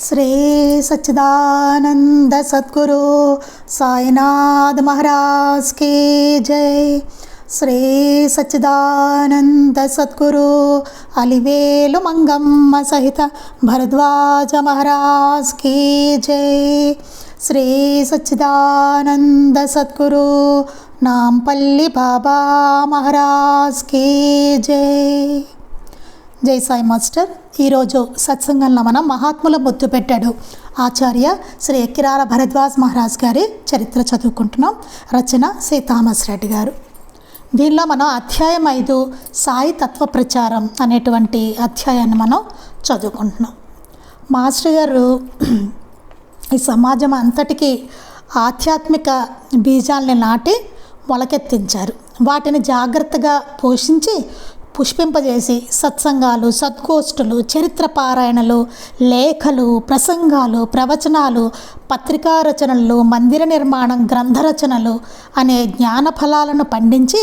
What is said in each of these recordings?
श्री सच्चिदानंद सद्गुरु साईनाथ महाराज की जय। श्री सच्चिदानंद सद्गुरु अलिवेलु मंगम्म सहित भरद्वाज महाराज की जय। श्री सच्चिदानंद सद्गुरु नामपल्ली बाबा महाराज की जय। జై సాయి మాస్టర్। ఈరోజు సత్సంగంలో మనం మహాత్ముల ముద్దు పెట్టాడు ఆచార్య శ్రీ ఎక్కిరాల భరద్వాజ్ మహారాజ్ గారి చరిత్ర చదువుకుంటున్నాం। రచన శ్రీ థామస్ రెడ్డి గారు। దీనిలో మనం అధ్యాయం 5 సాయి తత్వ ప్రచారం అనేటువంటి అధ్యాయాన్ని మనం చదువుకుంటున్నాం। మాస్టర్ గారు ఈ సమాజం అంతటికీ ఆధ్యాత్మిక బీజాల్ని నాటి మొలకెత్తించారు। వాటిని జాగ్రత్తగా పోషించి పుష్పింపజేసి సత్సంగాలు, సద్గోష్ఠులు, చరిత్ర పారాయణలు, లేఖలు, ప్రసంగాలు, ప్రవచనాలు, పత్రికా రచనలు, మందిర నిర్మాణం, గ్రంథ రచనలు అనే జ్ఞాన ఫలాలను పండించి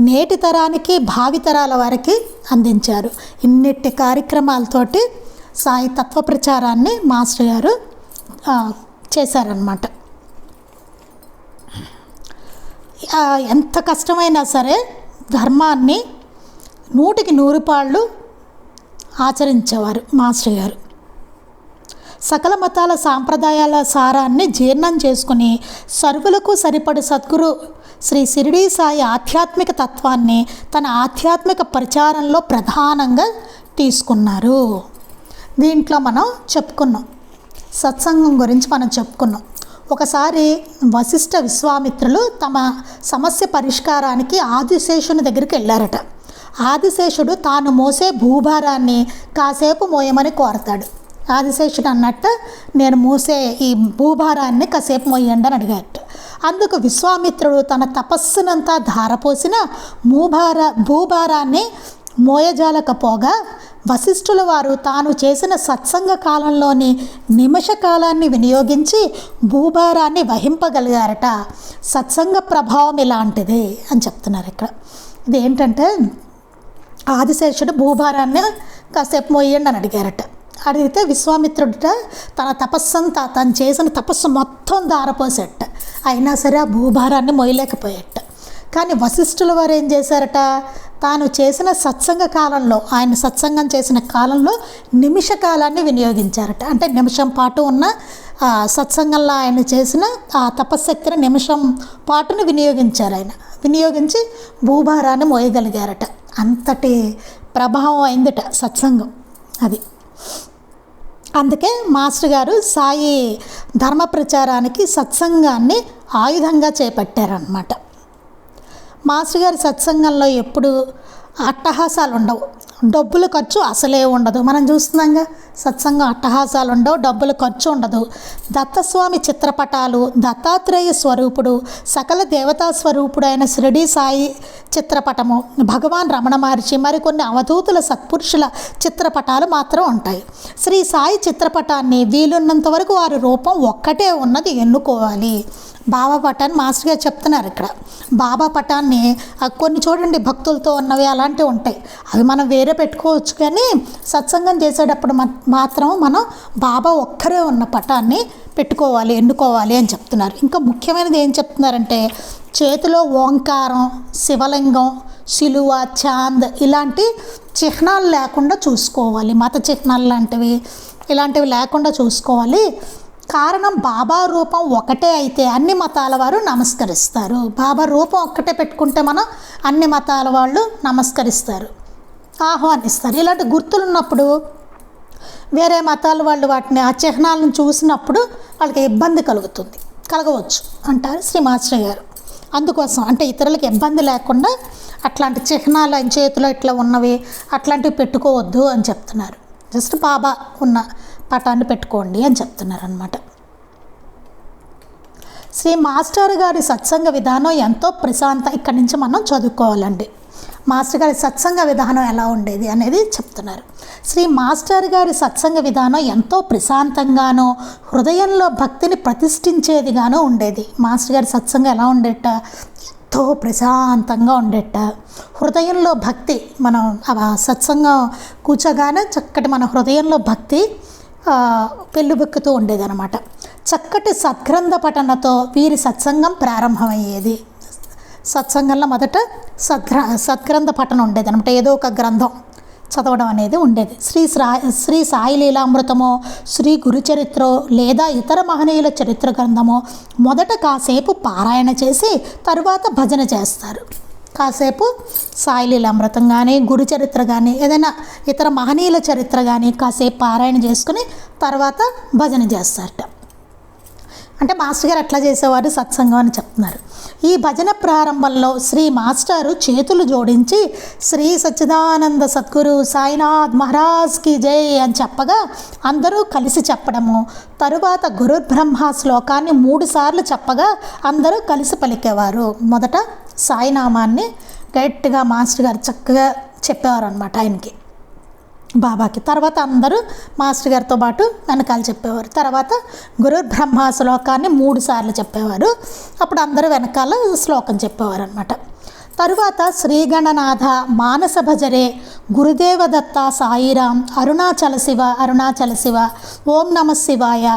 నేటి తరానికి భావితరాల వారికి అందించారు। ఇన్నిటి కార్యక్రమాలతోటి సాయి తత్వ ప్రచారాన్ని మాస్టర్ గారు చేశారన్నమాట। ఎంత కష్టమైనా సరే ధర్మాన్ని 100కి 100 పాళ్ళు ఆచరించేవారు మాస్టర్ గారు। సకల మతాల సాంప్రదాయాల సారాన్ని జీర్ణం చేసుకుని సర్వులకు సరిపడు సద్గురు శ్రీ షిరిడీ సాయి ఆధ్యాత్మిక తత్వాన్ని తన ఆధ్యాత్మిక ప్రచారంలో ప్రధానంగా తీసుకున్నారు। దీంట్లో మనం చెప్పుకున్నాం, సత్సంగం గురించి మనం చెప్పుకున్నాం। ఒకసారి వశిష్ఠ విశ్వామిత్రులు తమ సమస్య పరిష్కారానికి ఆదిశేషుని దగ్గరికి వెళ్ళారట। ఆదిశేషుడు తాను మోసే భూభారాన్ని కాసేపు మోయమని కోరతాడు। ఆదిశేషుడు అన్నట్టు నేను మోసే ఈ భూభారాన్ని కాసేపు మోయండి అని అడిగాట। అందుకు విశ్వామిత్రుడు తన తపస్సునంతా ధారపోసిన భూభారాన్ని మోయజాలకపోగా వశిష్ఠుల వారు తాను చేసిన సత్సంగ కాలంలోని నిమిష కాలాన్ని వినియోగించి భూభారాన్ని వహింపగలిగారట। సత్సంగ ప్రభావం ఇలాంటిది అని చెప్తున్నారు ఇక్కడ। ఇది ఏంటంటే ఆదిశేషుడు భూభారాన్ని కాసేపు మోయండి అని అడిగారట। అడిగితే విశ్వామిత్రుడిట తన తపస్సంతా తను చేసిన తపస్సు మొత్తం దారపోసేట, అయినా సరే ఆ భూభారాన్ని మోయలేకపోయేట। కానీ వశిష్ఠుల వారు ఏం చేశారట, తాను చేసిన సత్సంగ కాలంలో, ఆయన సత్సంగం చేసిన కాలంలో నిమిష కాలాన్ని వినియోగించారట। అంటే నిమిషం పాటు ఉన్న సత్సంగంలో ఆయన చేసిన ఆ తపశ్శక్తిని నిమిషం పాటును వినియోగించారు। ఆయన వినియోగించి భూభారాన్ని మోయగలిగారట। అంతటి ప్రభావం అయిందట సత్సంగం అది। అందుకే మాస్టర్ గారు సాయి ధర్మ ప్రచారానికి సత్సంగాన్ని ఆయుధంగా చేపట్టారన్నమాట। మాస్టర్ గారి సత్సంగంలో ఎప్పుడు అట్టహాసాలు ఉండవు, డబ్బులు ఖర్చు అసలే ఉండదు। మనం చూస్తున్నాంగా సత్సంగం అట్టహాసాలు ఉండవు, డబ్బులు ఖర్చు ఉండదు। దత్తస్వామి చిత్రపటాలు, దత్తాత్రేయ స్వరూపుడు, సకల దేవతా స్వరూపుడు అయిన షిరిడీ సాయి చిత్రపటము, భగవాన్ రమణ మహర్షి, మరికొన్ని అవధూతుల సత్పురుషుల చిత్రపటాలు మాత్రం ఉంటాయి। శ్రీ సాయి చిత్రపటాన్ని వీలున్నంత వరకు వారి రూపం ఒక్కటే ఉన్నది ఎన్నుకోవాలి। బాబా పటాన్ని మాస్టర్ గారు చెప్తున్నారు ఇక్కడ। బాబా పటాన్ని కొన్ని చూడండి భక్తులతో ఉన్నవి అలాంటివి ఉంటాయి, అవి మనం వేరే పెట్టుకోవచ్చు, కానీ సత్సంగం చేసేటప్పుడు మాత్రం మనం బాబా ఒక్కరే ఉన్న పటాన్ని పెట్టుకోవాలి, ఎన్నుకోవాలి అని చెప్తున్నారు। ఇంకా ముఖ్యమైనది ఏం చెప్తున్నారంటే చేతిలో ఓంకారం, శివలింగం, శిలువ, చాంద్ ఇలాంటి చిహ్నాలు లేకుండా చూసుకోవాలి, మత చిహ్నాలు లాంటివి ఇలాంటివి లేకుండా చూసుకోవాలి। కారణం బాబా రూపం ఒకటే అయితే అన్ని మతాల వారు నమస్కరిస్తారు। బాబా రూపం ఒక్కటే పెట్టుకుంటే మనం అన్ని మతాల వాళ్ళు నమస్కరిస్తారు, ఆహ్వానిస్తారు। ఇలాంటి గుర్తులు ఉన్నప్పుడు వేరే మతాల వాళ్ళు వాటిని ఆ చిహ్నాలను చూసినప్పుడు వాళ్ళకి ఇబ్బంది కలగవచ్చు అంటారు శ్రీ మాస్టర్ గారు। అందుకోసం అంటే ఇతరులకు ఇబ్బంది లేకుండా అట్లాంటి చిహ్నాలు ఆయన చేతిలో ఇట్లా ఉన్నవి అట్లాంటివి పెట్టుకోవద్దు అని చెప్తున్నారు। జస్ట్ బాబా ఉన్న పటాన్ని పెట్టుకోండి అని చెప్తున్నారు అన్నమాట। శ్రీ మాస్టర్ గారి సత్సంగ విధానం ఎంతో ఇక్కడి నుంచి మనం చదువుకోవాలండి। మాస్టర్ గారి సత్సంగ విధానం ఎలా ఉండేది అనేది చెప్తున్నారు। శ్రీ మాస్టర్ గారి సత్సంగ విధానం ఎంతో ప్రశాంతంగానో హృదయంలో భక్తిని ప్రతిష్ఠించేదిగానో ఉండేది। మాస్టర్ గారి సత్సంగం ఎలా ఉండేట, ఎంతో ప్రశాంతంగా ఉండేట, హృదయంలో భక్తి, మనం సత్సంగం కూర్చోగానే చక్కటి మన హృదయంలో భక్తి పెళ్ళుబెక్కుతూ ఉండేదన్నమాట. చక్కటి సద్గ్రంథ పఠనతో వీరి సత్సంగం ప్రారంభమయ్యేది. సత్సంగంలో మొదట సద్గ్రంథ పఠనం ఉండేది అనమాట. ఏదో ఒక గ్రంథం చదవడం అనేది ఉండేది. శ్రీ సాయి లీలామృతమో, శ్రీ గురుచరిత్రో లేదా ఇతర మహనీయుల చరిత్ర గ్రంథమో మొదట కాసేపు పారాయణ చేసి తరువాత భజన చేస్తారు. కాసేపు సాయి లీలామృతం కానీ, గురుచరిత్ర కానీ, ఏదైనా ఇతర మహనీయుల చరిత్ర కానీ కాసేపు పారాయణ చేసుకుని తర్వాత భజన చేస్తారట. అంటే మాస్టర్ గారు ఎట్లా చేసేవారు సత్సంగం అని చెప్తున్నారు. ఈ భజన ప్రారంభంలో శ్రీ మాస్టారు చేతులు జోడించి శ్రీ సచ్చిదానంద సద్గురు సాయినాథ్ మహారాజ్కి జై అని చెప్పగా అందరూ కలిసి చెప్పడము, తరువాత గురుర్బ్రహ్మ శ్లోకాన్ని 3 సార్లు చెప్పగా అందరూ కలిసి పలికేవారు. మొదట సాయినామాన్ని గట్టిగా మాస్టర్ గారు చక్కగా చెప్పేవారు అనమాట ఆయనకి, బాబాకి. తర్వాత అందరూ మాస్టర్ గారితో పాటు వెనకాల చెప్పేవారు. తర్వాత గురుర్బ్రహ్మ శ్లోకాన్ని 3 సార్లు చెప్పేవారు. అప్పుడు అందరూ వెనకాల శ్లోకం చెప్పేవారు అనమాట. తరువాత శ్రీగణనాథ, మానస భజరే, గురుదేవదత్త సాయిరాం, అరుణాచల శివ అరుణాచల శివ, ఓం నమ శివాయ,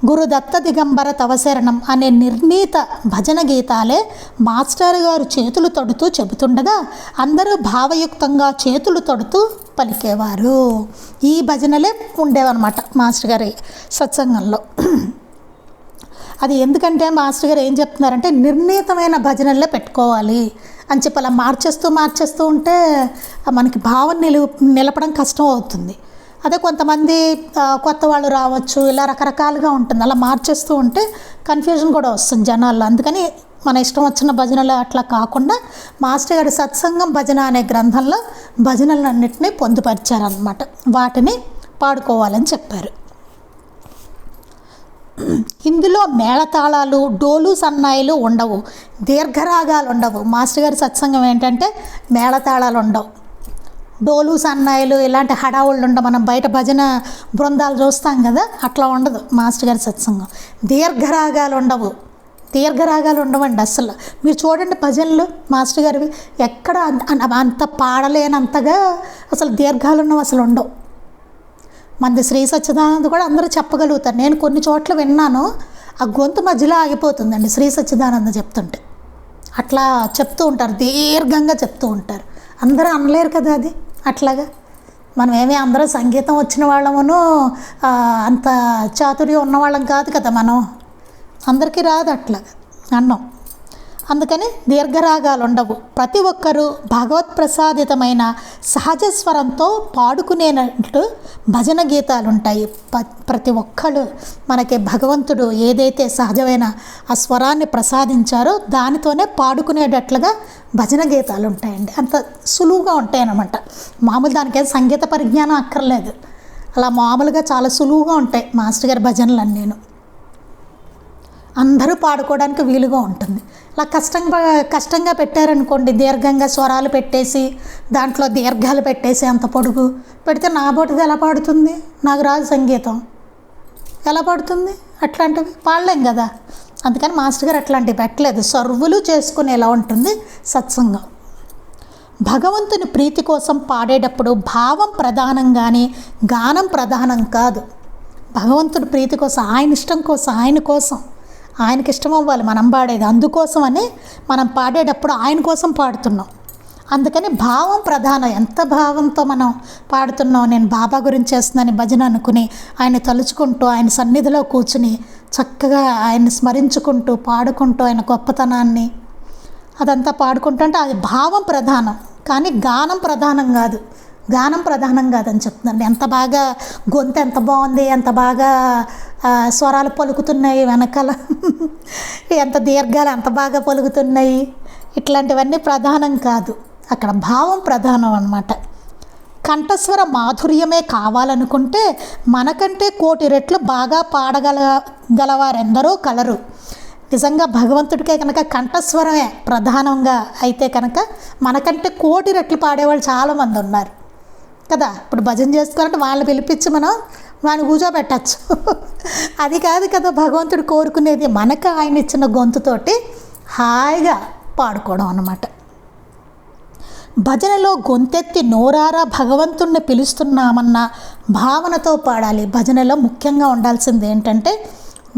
గురుదత్త దిగంబర తవశరణం అనే నిర్ణీత భజన గీతాలే మాస్టర్ గారు చేతులు తొడుతూ చెబుతుండగా అందరూ భావయుక్తంగా చేతులు తొడుతూ పలికేవారు. ఈ భజనలే ఉండేవన్నమాట మాస్టర్ గారి సత్సంగంలో. అది ఎందుకంటే మాస్టర్ గారు ఏం చెప్తున్నారంటే నిర్ణీతమైన భజనలే పెట్టుకోవాలి అని చెప్పి అలా మార్చేస్తూ ఉంటే మనకి భావం నిలపడం కష్టం అవుతుంది. అదే కొంతమంది కొత్త వాళ్ళు రావచ్చు, ఇలా రకరకాలుగా ఉంటుంది. అలా మార్చేస్తూ ఉంటే కన్ఫ్యూజన్ కూడా వస్తుంది జనాల్లో. అందుకని మన ఇష్టం వచ్చిన భజనలు అట్లా కాకుండా మాస్టర్ గారి సత్సంగం భజన అనే గ్రంథంలో భజనలన్నింటినీ పొందుపరిచారనమాట. వాటిని పాడుకోవాలని చెప్పారు. ఇందులో మేళతాళాలు, డోలు, సన్నాయిలు ఉండవు, దీర్ఘరాగాలు ఉండవు. మాస్టర్ గారి సత్సంగం ఏంటంటే మేళతాళాలు ఉండవు, డోలు సన్నాయిలు ఇలాంటి హడావుళ్ళు ఉండవు. మనం బయట భజన బృందాలు చూస్తాం కదా, అట్లా ఉండదు మాస్టర్ గారి సత్సంగం. దీర్ఘరాగాలు ఉండవండి అసలు. మీరు చూడండి భజనలు మాస్టర్ గారివి ఎక్కడ అంత పాడలేనంతగా అసలు దీర్ఘాలు ఉన్నవి అసలు ఉండవు. మనది శ్రీ సచ్చిదానంద కూడా అందరూ చెప్పగలుగుతారు. నేను కొన్ని చోట్ల విన్నాను, ఆ గొంతు మధ్యలో ఆగిపోతుందండి శ్రీ సచ్చిదానంద చెప్తుంటే. అట్లా చెప్తూ ఉంటారు, దీర్ఘంగా చెప్తూ ఉంటారు. అందరూ అనలేరు కదా అది. అట్లాగా మనం ఏమీ అందరూ సంగీతం వచ్చిన వాళ్ళమును అంత చాతుర్యం ఉన్నవాళ్ళం కాదు కదా, మనం అందరికీ రాదు అట్లాగా అన్నం. అందుకని దీర్ఘరాగాలు ఉండవు. ప్రతి ఒక్కరూ భగవత్ ప్రసాదితమైన సహజ స్వరంతో పాడుకునేటట్లు భజన గీతాలు ఉంటాయి. ప్రతి ఒక్కరు మనకి భగవంతుడు ఏదైతే సహజమైన ఆ స్వరాన్ని ప్రసాదించారో దానితోనే పాడుకునేటట్లుగా భజన గీతాలు ఉంటాయండి. అంత సులువుగా ఉంటాయి అన్నమాట. మామూలు దానికేం సంగీత పరిజ్ఞానం అక్కర్లేదు. అలా మామూలుగా చాలా సులువుగా ఉంటాయి మాస్టర్ గారి భజనలు. నేను అందరూ పాడుకోవడానికి వీలుగా ఉంటుంది. అలా కష్టంగా పెట్టారనుకోండి, దీర్ఘంగా స్వరాలు పెట్టేసి దాంట్లో దీర్ఘాలు పెట్టేసి అంత పొడుగు పెడితే నా బోటిది ఎలా పాడుతుంది? నాకు రాదు సంగీతం, ఎలా పాడుతుంది? అట్లాంటివి పాడలేం కదా. అందుకని మాస్టర్ గారు అట్లాంటివి పెట్టలేదు. సర్వులు చేసుకునేలా ఉంటుంది సత్సంగం. భగవంతుని ప్రీతి కోసం పాడేటప్పుడు భావం ప్రధానం కానీ గానం ప్రధానం కాదు. భగవంతుడి ప్రీతి కోసం, ఆయన ఇష్టం కోసం, ఆయనకి ఇష్టం అవ్వాలి మనం పాడేది. అందుకోసమని మనం పాడేటప్పుడు ఆయన కోసం పాడుతున్నాం. అందుకని భావం ప్రధానం. ఎంత భావంతో మనం పాడుతున్నాం, నేను బాబా గురించి చేస్తున్నాను భజన అనుకుని ఆయన తలుచుకుంటూ ఆయన సన్నిధిలో కూర్చుని చక్కగా ఆయన్ని స్మరించుకుంటూ పాడుకుంటూ ఆయన గొప్పతనాన్ని అదంతా పాడుకుంటుంటే అది భావం ప్రధానం, కానీ గానం ప్రధానం కాదు. గానం ప్రధానం కాదని చెప్తున్నాను. ఎంత బాగా గొంతు ఎంత బాగుంది, ఎంత బాగా స్వరాలు పలుకుతున్నాయి వెనకాల, ఎంత దీర్ఘాలు ఎంత బాగా పలుకుతున్నాయి, ఇట్లాంటివన్నీ ప్రధానం కాదు. అక్కడ భావం ప్రధానం అన్నమాట. కంఠస్వర మాధుర్యమే కావాలనుకుంటే మనకంటే 1,000,000 రెట్లు బాగా పాడగలవారెందరో కలరు. నిజంగా భగవంతుడికే కనుక కంఠస్వరమే ప్రధానంగా అయితే కనుక మనకంటే 1,000,000 రెట్లు పాడేవాళ్ళు చాలామంది ఉన్నారు కదా. ఇప్పుడు భజన చేసుకోవాలంటే వాళ్ళని పిలిపించి మనం వాడిని కూర్చోబెట్టచ్చు. అది కాదు కదా భగవంతుడు కోరుకునేది. మనకు ఆయన ఇచ్చిన గొంతుతోటి హాయిగా పాడుకోవడం అన్నమాట. భజనలో గొంతెత్తి నోరారా భగవంతుణ్ణి పిలుస్తున్నామన్న భావనతో పాడాలి. భజనలో ముఖ్యంగా ఉండాల్సింది ఏంటంటే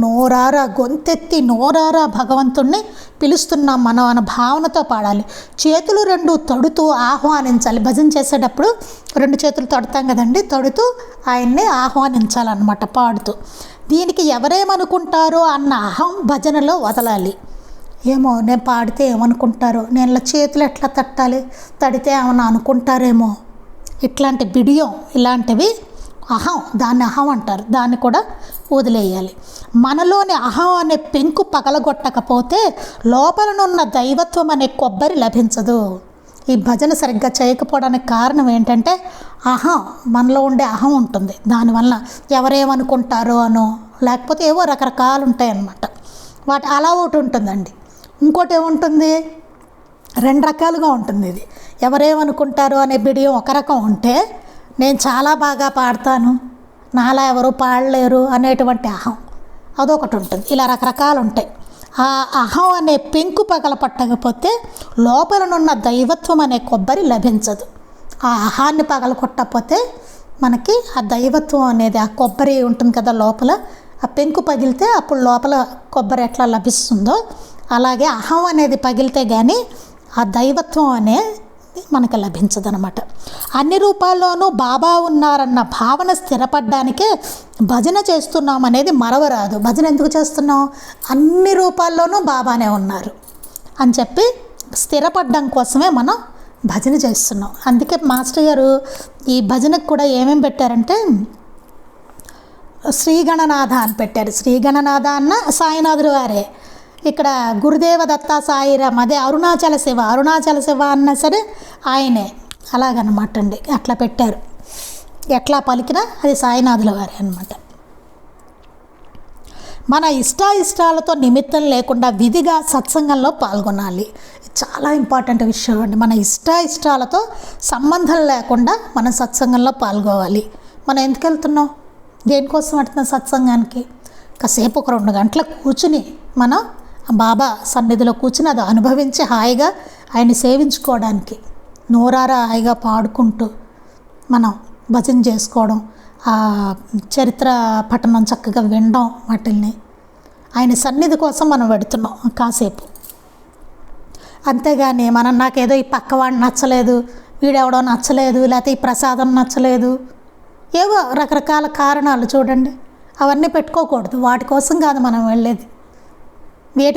నోరారా గొంతెత్తి నోరారా భగవంతుణ్ణి పిలుస్తున్నాం మనం అన్న భావనతో పాడాలి. చేతులు రెండు తడుతూ ఆహ్వానించాలి. భజన చేసేటప్పుడు రెండు చేతులు తడుతాం కదండి, తడుతూ ఆయన్ని ఆహ్వానించాలన్నమాట పాడుతూ. దీనికి ఎవరేమనుకుంటారో అన్న అహం భజనలో వదలాలి. ఏమో నేను పాడితే ఏమనుకుంటారో, నేను ఇలా చేతులు ఎట్లా తట్టాలి, తడితే ఏమన్నా అనుకుంటారేమో, ఇట్లాంటి బిడియం ఇలాంటివి అహం, దాన్ని అహం అంటారు. దాన్ని కూడా వదిలేయాలి. మనలోని అహం అనే పెంకు పగలగొట్టకపోతే లోపలనున్న దైవత్వం అనే కొబ్బరి లభించదు. ఈ భజన సరిగ్గా చేయకపోవడానికి కారణం ఏంటంటే అహం, మనలో ఉండే అహం ఉంటుంది. దానివల్ల ఎవరేమనుకుంటారో అనో, లేకపోతే ఏవో రకరకాలు ఉంటాయి అన్నమాట. వాటి అలా ఒకటి ఉంటుందండి. ఇంకోటి ఏముంటుంది, రెండు రకాలుగా ఉంటుంది. ఇది ఎవరేమనుకుంటారో అనే బిడియం ఒక రకం ఉంటే, నేను చాలా బాగా పాడతాను, నాలా ఎవరు పాడలేరు అనేటువంటి అహం అదొకటి ఉంటుంది. ఇలా రకరకాలు ఉంటాయి. ఆ అహం అనే పెంకు పగలపట్టకపోతే లోపలనున్న దైవత్వం అనే కొబ్బరి లభించదు. ఆ అహాన్ని పగలకొట్టకపోతే మనకి ఆ దైవత్వం అనేది, ఆ కొబ్బరి ఉంటుంది కదా లోపల, ఆ పెంకు పగిలితే అప్పుడు లోపల కొబ్బరి ఎట్లా లభిస్తుందో అలాగే అహం అనేది పగిలితే కానీ ఆ దైవత్వం అనేది మనకు లభించదనమాట. అన్ని రూపాల్లోనూ బాబా ఉన్నారన్న భావన స్థిరపడడానికే భజన చేస్తున్నాం అనేది మరవరాదు. భజన ఎందుకు చేస్తున్నాం, అన్ని రూపాల్లోనూ బాబానే ఉన్నారు అని చెప్పి స్థిరపడడం కోసమే మనం భజన చేస్తున్నాం. అందుకే మాస్టర్ గారు ఈ భజనకు కూడా ఏమేమి పెట్టారంటే శ్రీగణనాథ అని పెట్టారు. శ్రీగణనాథ అన్న సాయినాథుడు వారే. ఇక్కడ గురుదేవ దత్తా సాయిరామ్, అదే అరుణాచల శివ అన్నా సరే ఆయనే. అలాగనమాట అండి, అట్లా పెట్టారు. ఎట్లా పలికినా అది సాయినాథుల వారే అనమాట. మన ఇష్టాలతో నిమిత్తం లేకుండా విధిగా సత్సంగంలో పాల్గొనాలి. చాలా ఇంపార్టెంట్ విషయం అండి. మన ఇష్టాలతో సంబంధం లేకుండా మనం సత్సంగంలో పాల్గొవాలి. మనం ఎందుకు వెళ్తున్నాం, దేనికోసం వెళ్తున్నాం సత్సంగానికి? కాసేపు ఒక 2 గంటలు కూర్చుని మనం బాబా సన్నిధిలో కూర్చుని అది అనుభవించి హాయిగా ఆయన్ని సేవించుకోవడానికి, నోరారా హాయిగా పాడుకుంటూ మనం భజన చేసుకోవడం, ఆ చరిత్ర పఠనం చక్కగా వినడం, వాటిల్ని ఆయన సన్నిధి కోసం మనం పెడుతున్నాం కాసేపు. అంతేగాని మనం నాకేదో ఈ పక్కవాడు నచ్చలేదు, వీడెవడో నచ్చలేదు, లేకపోతే ఈ ప్రసాదం నచ్చలేదు, ఏవో రకరకాల కారణాలు చూడండి, అవన్నీ పెట్టుకోకూడదు. వాటి కోసం కాదు మనం వెళ్ళేది.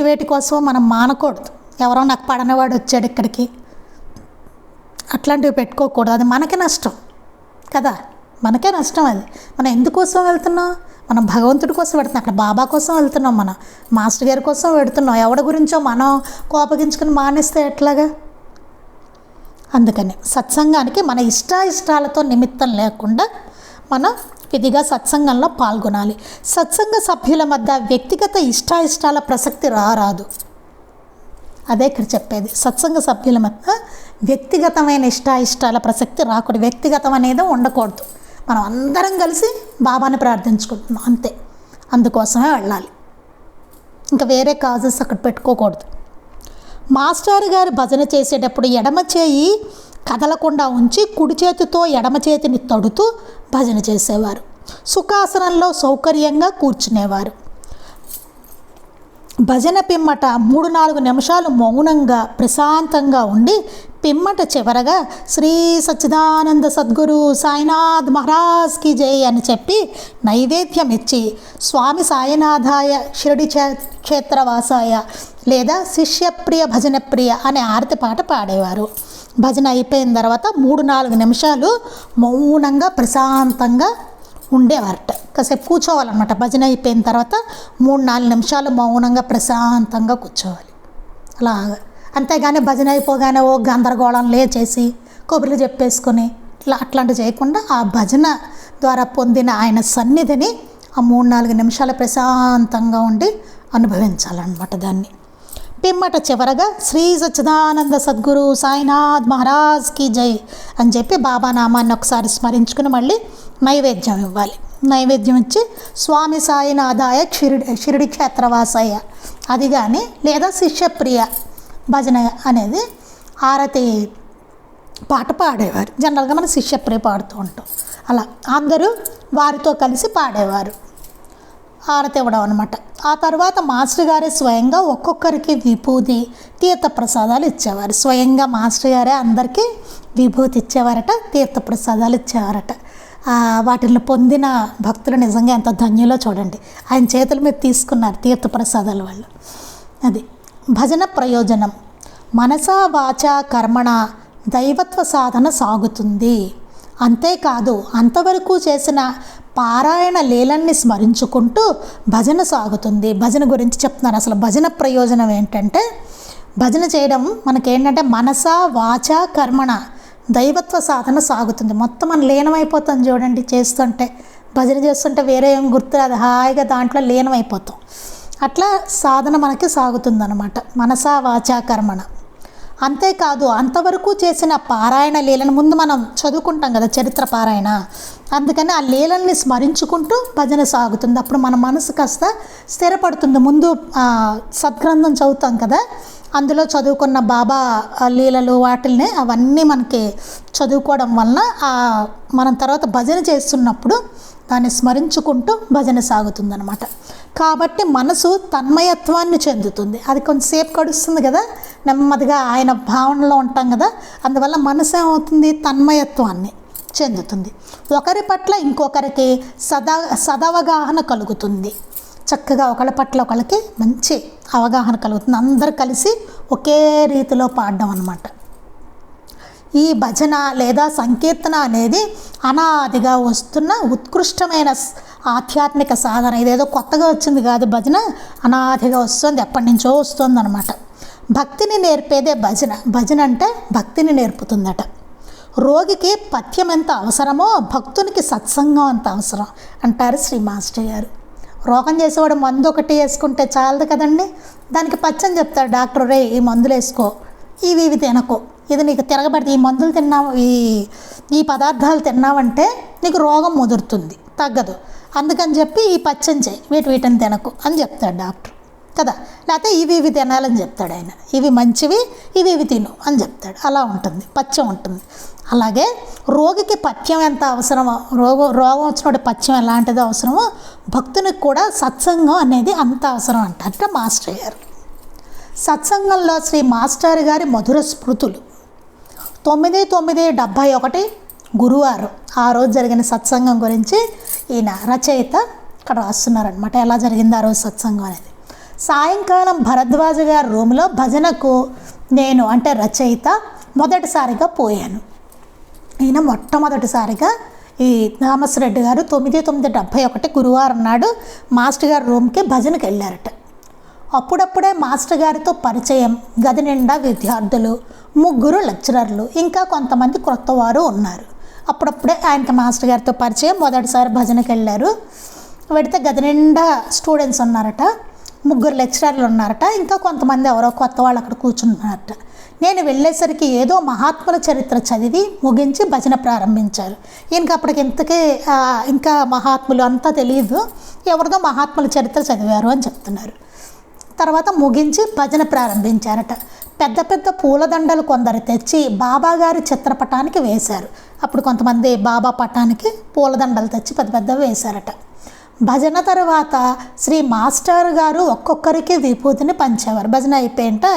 వేటి కోసం మనం మానకూడదు. ఎవరో నాకు పడనవాడు వచ్చాడు ఇక్కడికి, అట్లాంటివి పెట్టుకోకూడదు. అది మనకే నష్టం కదా, మనకే నష్టం. అది మనం ఎందుకోసం వెళ్తున్నాం, మనం భగవంతుడి కోసం వెళ్తున్నాం. అక్కడ బాబా కోసం వెళ్తున్నాం, మనం మాస్టర్ గారి కోసం వెళ్తున్నాం. ఎవడి గురించో మనం కోపగించుకుని మానేస్తే ఎట్లాగా? అందుకని సత్సంగానికి మన ఇష్టాలతో నిమిత్తం లేకుండా మనం విధిగా సత్సంగంలో పాల్గొనాలి. సత్సంగ సభ్యుల మధ్య వ్యక్తిగత ఇష్టాల ప్రసక్తి రారాదు. అదే ఇక్కడ చెప్పేది. సత్సంగ సభ్యుల మధ్య వ్యక్తిగతమైన ఇష్టాల ప్రసక్తి రాకూడదు. వ్యక్తిగతం అనేది ఉండకూడదు. మనం అందరం కలిసి బాబాని ప్రార్థించుకుంటున్నాం అంతే, అందుకోసమే వెళ్ళాలి. ఇంకా వేరే కాజెస్ అక్కడ పెట్టుకోకూడదు. మాస్టర్ గారు భజన చేసేటప్పుడు ఎడమ చేయి కదలకుండా ఉంచి కుడి చేతితో ఎడమ చేతిని తడుతూ భజన చేసేవారు. సుఖాసనంలో సౌకర్యంగా కూర్చునేవారు. భజన పిమ్మట 3-4 నిమిషాలు మౌనంగా ప్రశాంతంగా ఉండి పిమ్మట చివరగా శ్రీ సచ్చిదానంద సద్గురు సాయినాథ్ మహారాజ్ కి జై అని చెప్పి నైవేద్యం ఇచ్చి స్వామి సాయినాథాయ షిరిడి క్షేత్రవాసాయ లేదా శిష్యప్రియ భజనప్రియ అనే ఆరతి పాట పాడేవారు. భజన అయిపోయిన తర్వాత 3-4 నిమిషాలు మౌనంగా ప్రశాంతంగా ఉండేవారట. కాసేపు కూర్చోవాలన్నమాట. భజన అయిపోయిన తర్వాత 3-4 నిమిషాలు మౌనంగా ప్రశాంతంగా కూర్చోవాలి. అలాగా. అంతేగాని భజన అయిపోగానే ఓ గందరగోళం లేచేసి కొబ్బరిలు చెప్పేసుకొని అట్లాంటివి చేయకుండా ఆ భజన ద్వారా పొందిన ఆయన సన్నిధిని ఆ 3-4 నిమిషాలు ప్రశాంతంగా ఉండి అనుభవించాలన్నమాట దాన్ని. పిమ్మట చివరగా శ్రీ సచ్చిదానంద సద్గురు సాయినాథ్ మహారాజ్ కి జై అని చెప్పి బాబా నామాన్ని ఒకసారి స్మరించుకుని మళ్ళీ నైవేద్యం ఇవ్వాలి. నైవేద్యం ఇచ్చి స్వామి సాయినాథాయ షిరిడి క్షేత్రవాసయ్య అది కానీ లేదా శిష్యప్రియ భజన అనేది ఆరతి పాట పాడేవారు. జనరల్గా మన శిష్యప్రియ పాడుతూ ఉంటాం. అలా అందరూ వారితో కలిసి పాడేవారు, హారతి ఇవ్వడం అనమాట. ఆ తర్వాత మాస్టర్ గారే స్వయంగా ఒక్కొక్కరికి విభూతి తీర్థప్రసాదాలు ఇచ్చేవారు. స్వయంగా మాస్టర్ గారే అందరికీ విభూతి ఇచ్చేవారట, తీర్థప్రసాదాలు ఇచ్చేవారట. వాటిని పొందిన భక్తులు నిజంగా ఎంత ధన్యులో చూడండి. ఆయన చేతుల మీద తీసుకున్నారు తీర్థప్రసాదాలు వాళ్ళు. అది భజన ప్రయోజనం. మనసా వాచ కర్మణ దైవత్వ సాధన సాగుతుంది. అంతేకాదు అంతవరకు చేసిన పారాయణ లీలన్ని స్మరించుకుంటూ భజన సాగుతుంది. భజన గురించి చెప్తున్నారు. అసలు భజన ప్రయోజనం ఏంటంటే, భజన చేయడం మనకేంటంటే మనసా వాచ కర్మణ దైవత్వ సాధన సాగుతుంది. మొత్తం మనం లీనమైపోతాం చూడండి. చేస్తుంటే భజన చేస్తుంటే వేరే ఏం గుర్తురాదు, హాయిగా దాంట్లో లీనమైపోతాం. అట్లా సాధన మనకి సాగుతుందన్నమాట, మనసా వాచ కర్మణ. అంతేకాదు అంతవరకు చేసిన పారాయణ లీలను ముందు మనం చదువుకుంటాం కదా, చరిత్ర పారాయణ. అందుకని ఆ లీలల్ని స్మరించుకుంటూ భజన సాగుతుంది. అప్పుడు మన మనసు కాస్త స్థిరపడుతుంది. ముందు సద్గ్రంథం చదువుతాం కదా, అందులో చదువుకున్న బాబా లీలలు వాటిల్ని అవన్నీ మనకి చదువుకోవడం వలన మనం తర్వాత భజన చేస్తున్నప్పుడు దాన్ని స్మరించుకుంటూ భజన సాగుతుందన్నమాట. కాబట్టి మనసు తన్మయత్వాన్ని చెందుతుంది. అది కొంచెంసేపు గడుస్తుంది కదా, నెమ్మదిగా ఆయన భావనలో ఉంటాం కదా, అందువల్ల మనసు ఏమవుతుంది, తన్మయత్వాన్ని చెందుతుంది. ఒకరి పట్ల ఇంకొకరికి సదవగాహన కలుగుతుంది. చక్కగా ఒకళ్ళ పట్ల ఒకళ్ళకి మంచి అవగాహన కలుగుతుంది. అందరు కలిసి ఒకే రీతిలో పాడడం అన్నమాట. ఈ భజన లేదా సంకీర్తన అనేది అనాదిగా వస్తున్న ఉత్కృష్టమైన ఆధ్యాత్మిక సాధన. ఇదేదో కొత్తగా వచ్చింది కాదు, భజన అనాదిగా వస్తుంది, ఎప్పటి నుంచో వస్తుంది అనమాట. భక్తిని నేర్పేదే భజన. భజన అంటే భక్తిని నేర్పుతుందట. రోగికి పథ్యం ఎంత అవసరమో భక్తునికి సత్సంగం అంత అవసరం అంటారు శ్రీ మాస్టర్ గారు. రోగం చేసేవాడు మందు ఒకటి వేసుకుంటే చాలదు కదండి, దానికి పచ్చని చెప్తాడు డాక్టర్, రే ఈ మందులు వేసుకో, ఇవి తినకో, ఇది నీకు తిరగబడితే ఈ మందులు తిన్నావు, ఈ పదార్థాలు తిన్నావంటే నీకు రోగం ముదురుతుంది, తగ్గదు, అందుకని చెప్పి ఈ పచ్చని చేయి, వీటిని తినకు అని చెప్తాడు డాక్టర్ కదా. లేకపోతే ఇవి తినాలని చెప్తాడు ఆయన, ఇవి మంచివి, ఇవి తిను అని చెప్తాడు. అలా ఉంటుంది, పథ్యం ఉంటుంది. అలాగే రోగికి పథ్యం ఎంత అవసరమో, రోగం వచ్చినప్పుడు పథ్యం ఎలాంటిదో అవసరమో భక్తునికి కూడా సత్సంగం అనేది అంత అవసరం అంటారట మాస్టర్ గారు. సత్సంగంలో శ్రీ మాస్టర్ గారి మధుర స్మృతులు. 9/9/71 గురువారం ఆ రోజు జరిగిన సత్సంగం గురించి ఈయన రచయిత ఇక్కడ రాస్తున్నారనమాట, ఎలా జరిగింది ఆ రోజు సత్సంగం అనేది. సాయంకాలం భరద్వాజ గారి రూమ్లో భజనకు నేను అంటే రచయిత మొదటిసారిగా పోయాను. ఈయన మొట్టమొదటిసారిగా ఈ థామస్ రెడ్డి గారు 9/9/71 గురువారం నాడు మాస్టర్ గారి రూమ్కి భజనకి వెళ్ళారట. అప్పుడప్పుడే మాస్టర్ గారితో పరిచయం. గది నిండా విద్యార్థులు, 3 లెక్చరర్లు, ఇంకా కొంతమంది క్రొత్త వారు ఉన్నారు. అప్పుడప్పుడే ఆయనకి మాస్టర్ గారితో పరిచయం. మొదటిసారి భజనకి వెళ్ళారు. వెడితే గది నిండా స్టూడెంట్స్ ఉన్నారట, 3 లెక్చరర్లు ఉన్నారట, ఇంకా కొంతమంది ఎవరో కొత్త వాళ్ళు అక్కడ కూర్చున్నారట. నేను వెళ్ళేసరికి ఏదో మహాత్ముల చరిత్ర చదివి ముగించి భజన ప్రారంభించారు. ఈయనకి అప్పటికి ఇంతకీ ఇంకా మహాత్ములు అంతా తెలియదు, ఎవరిదో మహాత్ముల చరిత్ర చదివారు అని చెప్తున్నారు. తర్వాత ముగించి భజన ప్రారంభించారట. పెద్ద పెద్ద పూలదండలు కొందరు తెచ్చి బాబా గారి చిత్రపటానికి వేశారు. అప్పుడు కొంతమంది బాబా పటానికి పూలదండలు తెచ్చి పెద్ద పెద్దవి వేశారట. భజన తర్వాత శ్రీ మాస్టర్ గారు ఒక్కొక్కరికి విభూతిని పంచేవారు. భజన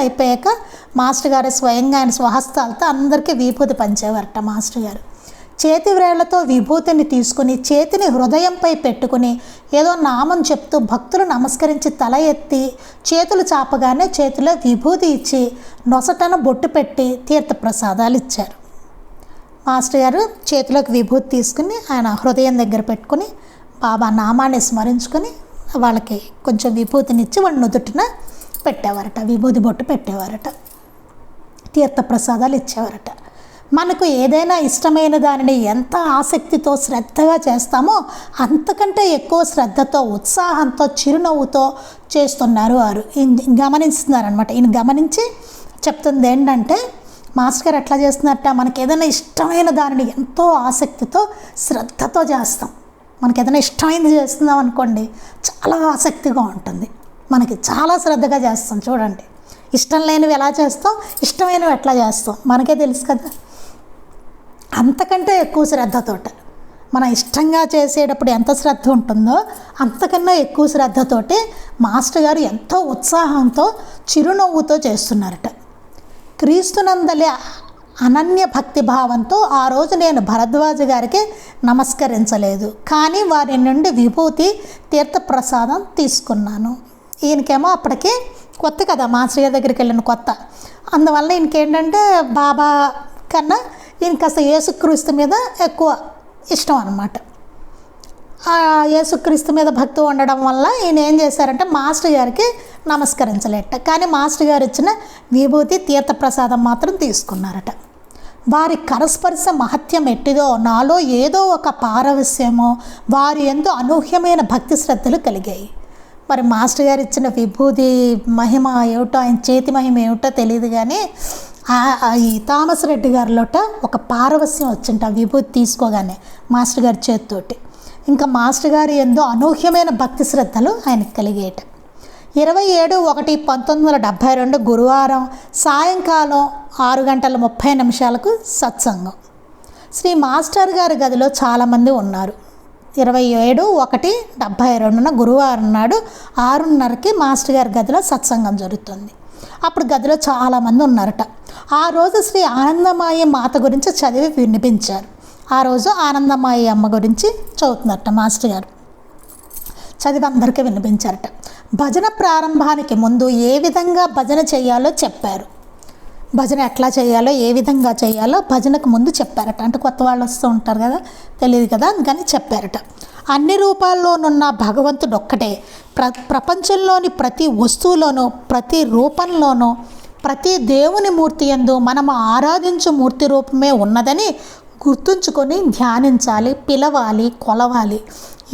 అయిపోయాక మాస్టర్ గారు స్వయంగా ఆయన స్వహస్తాలతో అందరికీ విభూతి పంచేవారట. మాస్టర్ గారు చేతి వ్రేళ్లతో విభూతిని తీసుకుని చేతిని హృదయంపై పెట్టుకుని ఏదో నామం చెప్తూ భక్తులు నమస్కరించి తల ఎత్తి చేతులు చాపగానే చేతిలో విభూతి ఇచ్చి నొసటన బొట్టు పెట్టి తీర్థప్రసాదాలు ఇచ్చారు. మాస్టర్ గారు చేతిలోకి విభూతి తీసుకుని ఆయన హృదయం దగ్గర పెట్టుకుని బాబా నామాన్ని స్మరించుకొని వాళ్ళకి కొంచెం విభూతినిచ్చి వాళ్ళ నుదుటిన పెట్టేవారట, విభూతి బొట్టు పెట్టేవారట, తీర్థప్రసాదాలు ఇచ్చేవారట. మనకు ఏదైనా ఇష్టమైన దానిని ఎంత ఆసక్తితో శ్రద్ధగా చేస్తామో అంతకంటే ఎక్కువ శ్రద్ధతో ఉత్సాహంతో చిరునవ్వుతో చేస్తున్నారు వారు. గమనిస్తున్నారనమాట. ఈయన గమనించి చెప్తుంది ఏంటంటే మాస్టర్ గారు ఎట్లా చేస్తున్నారట, మనకి ఏదైనా ఇష్టమైన దానిని ఎంతో ఆసక్తితో శ్రద్ధతో చేస్తాం. మనకి ఏదైనా ఇష్టమైనది చేస్తున్నాం అనుకోండి, చాలా ఆసక్తిగా ఉంటుంది, మనకి చాలా శ్రద్ధగా చేస్తాం. చూడండి, ఇష్టం లేనివి ఎలా చేస్తాం, ఇష్టమైనవి ఎట్లా చేస్తాం మనకే తెలుసు కదా. అంతకంటే ఎక్కువ శ్రద్ధతోట, మన ఇష్టంగా చేసేటప్పుడు ఎంత శ్రద్ధ ఉంటుందో అంతకన్నా ఎక్కువ శ్రద్ధతోటి మాస్టర్ గారు ఎంతో ఉత్సాహంతో చిరునవ్వుతో చేస్తున్నారట. క్రీస్తునందలి అనన్య భక్తి భావంతో ఆ రోజు నేను భరద్వాజ గారికి నమస్కరించలేదు, కానీ వారి నుండి విభూతి తీర్థప్రసాదం తీసుకున్నాను. ఈయనకేమో అప్పటికి కొత్త కదా, మాస్టర్ గారి దగ్గరికి వెళ్ళిన కొత్త, అందువల్ల ఈయనకేంటంటే బాబా కన్నా ఈయన కాస్త యేసుక్రీస్తు మీద ఎక్కువ ఇష్టం అన్నమాట. ఆ యేసుక్రీస్తు మీద భక్తి ఉండడం వల్ల ఈయన ఏం చేశారంటే మాస్టర్ గారికి నమస్కరించలేట, కానీ మాస్టర్ గారు ఇచ్చిన విభూతి తీర్థప్రసాదం మాత్రం తీసుకున్నారట. వారి కరస్పర్శ మహత్యం ఎట్టిదో నాలో ఏదో ఒక పారవస్యమో వారి ఎంతో అనూహ్యమైన భక్తి శ్రద్ధలు కలిగాయి. మరి మాస్టర్ గారు ఇచ్చిన విభూతి మహిమ ఏమిటో, ఆయన చేతి మహిమ ఏమిటో తెలియదు, కానీ ఈ థామస్ రెడ్డి గారిలోట ఒక పారవస్యం వచ్చింట విభూతి తీసుకోగానే మాస్టర్ గారి చేతితోటి. ఇంకా మాస్టర్ గారు ఎంతో అనూహ్యమైన భక్తి శ్రద్ధలు ఆయనకు కలిగేట. 27/1/1972 గురువారం సాయంకాలం 6:30 సత్సంగం. శ్రీ మాస్టర్ గారి గదిలో చాలామంది ఉన్నారు. 27/1/72 గురువారం నాడు 6:30కి మాస్టర్ గారి గదిలో సత్సంగం జరుగుతుంది. అప్పుడు గదిలో చాలామంది ఉన్నారట. ఆ రోజు శ్రీ ఆనందమాయి మాత గురించి చదివి వినిపించారు. ఆ రోజు ఆనందమాయి అమ్మ గురించి చదువుతున్నారట మాస్టర్ గారు, చదివి అందరికీ వినిపించారట. భజన ప్రారంభానికి ముందు ఏ విధంగా భజన చేయాలో చెప్పారు. భజన ఎట్లా చేయాలో, ఏ విధంగా చేయాలో భజనకు ముందు చెప్పారట. అంటే కొత్త వాళ్ళు వస్తూ ఉంటారు కదా, తెలియదు కదా, అందుకని చెప్పారట. అన్ని రూపాల్లోనున్న భగవంతుడు ఒక్కటే. ప్రపంచంలోని ప్రతి వస్తువులోనూ, ప్రతి రూపంలోనూ, ప్రతి దేవుని మూర్తి యందు మనము ఆరాధించు మూర్తి రూపమే ఉన్నదని గుర్తుంచుకొని ధ్యానించాలి, పిలవాలి, కొలవాలి.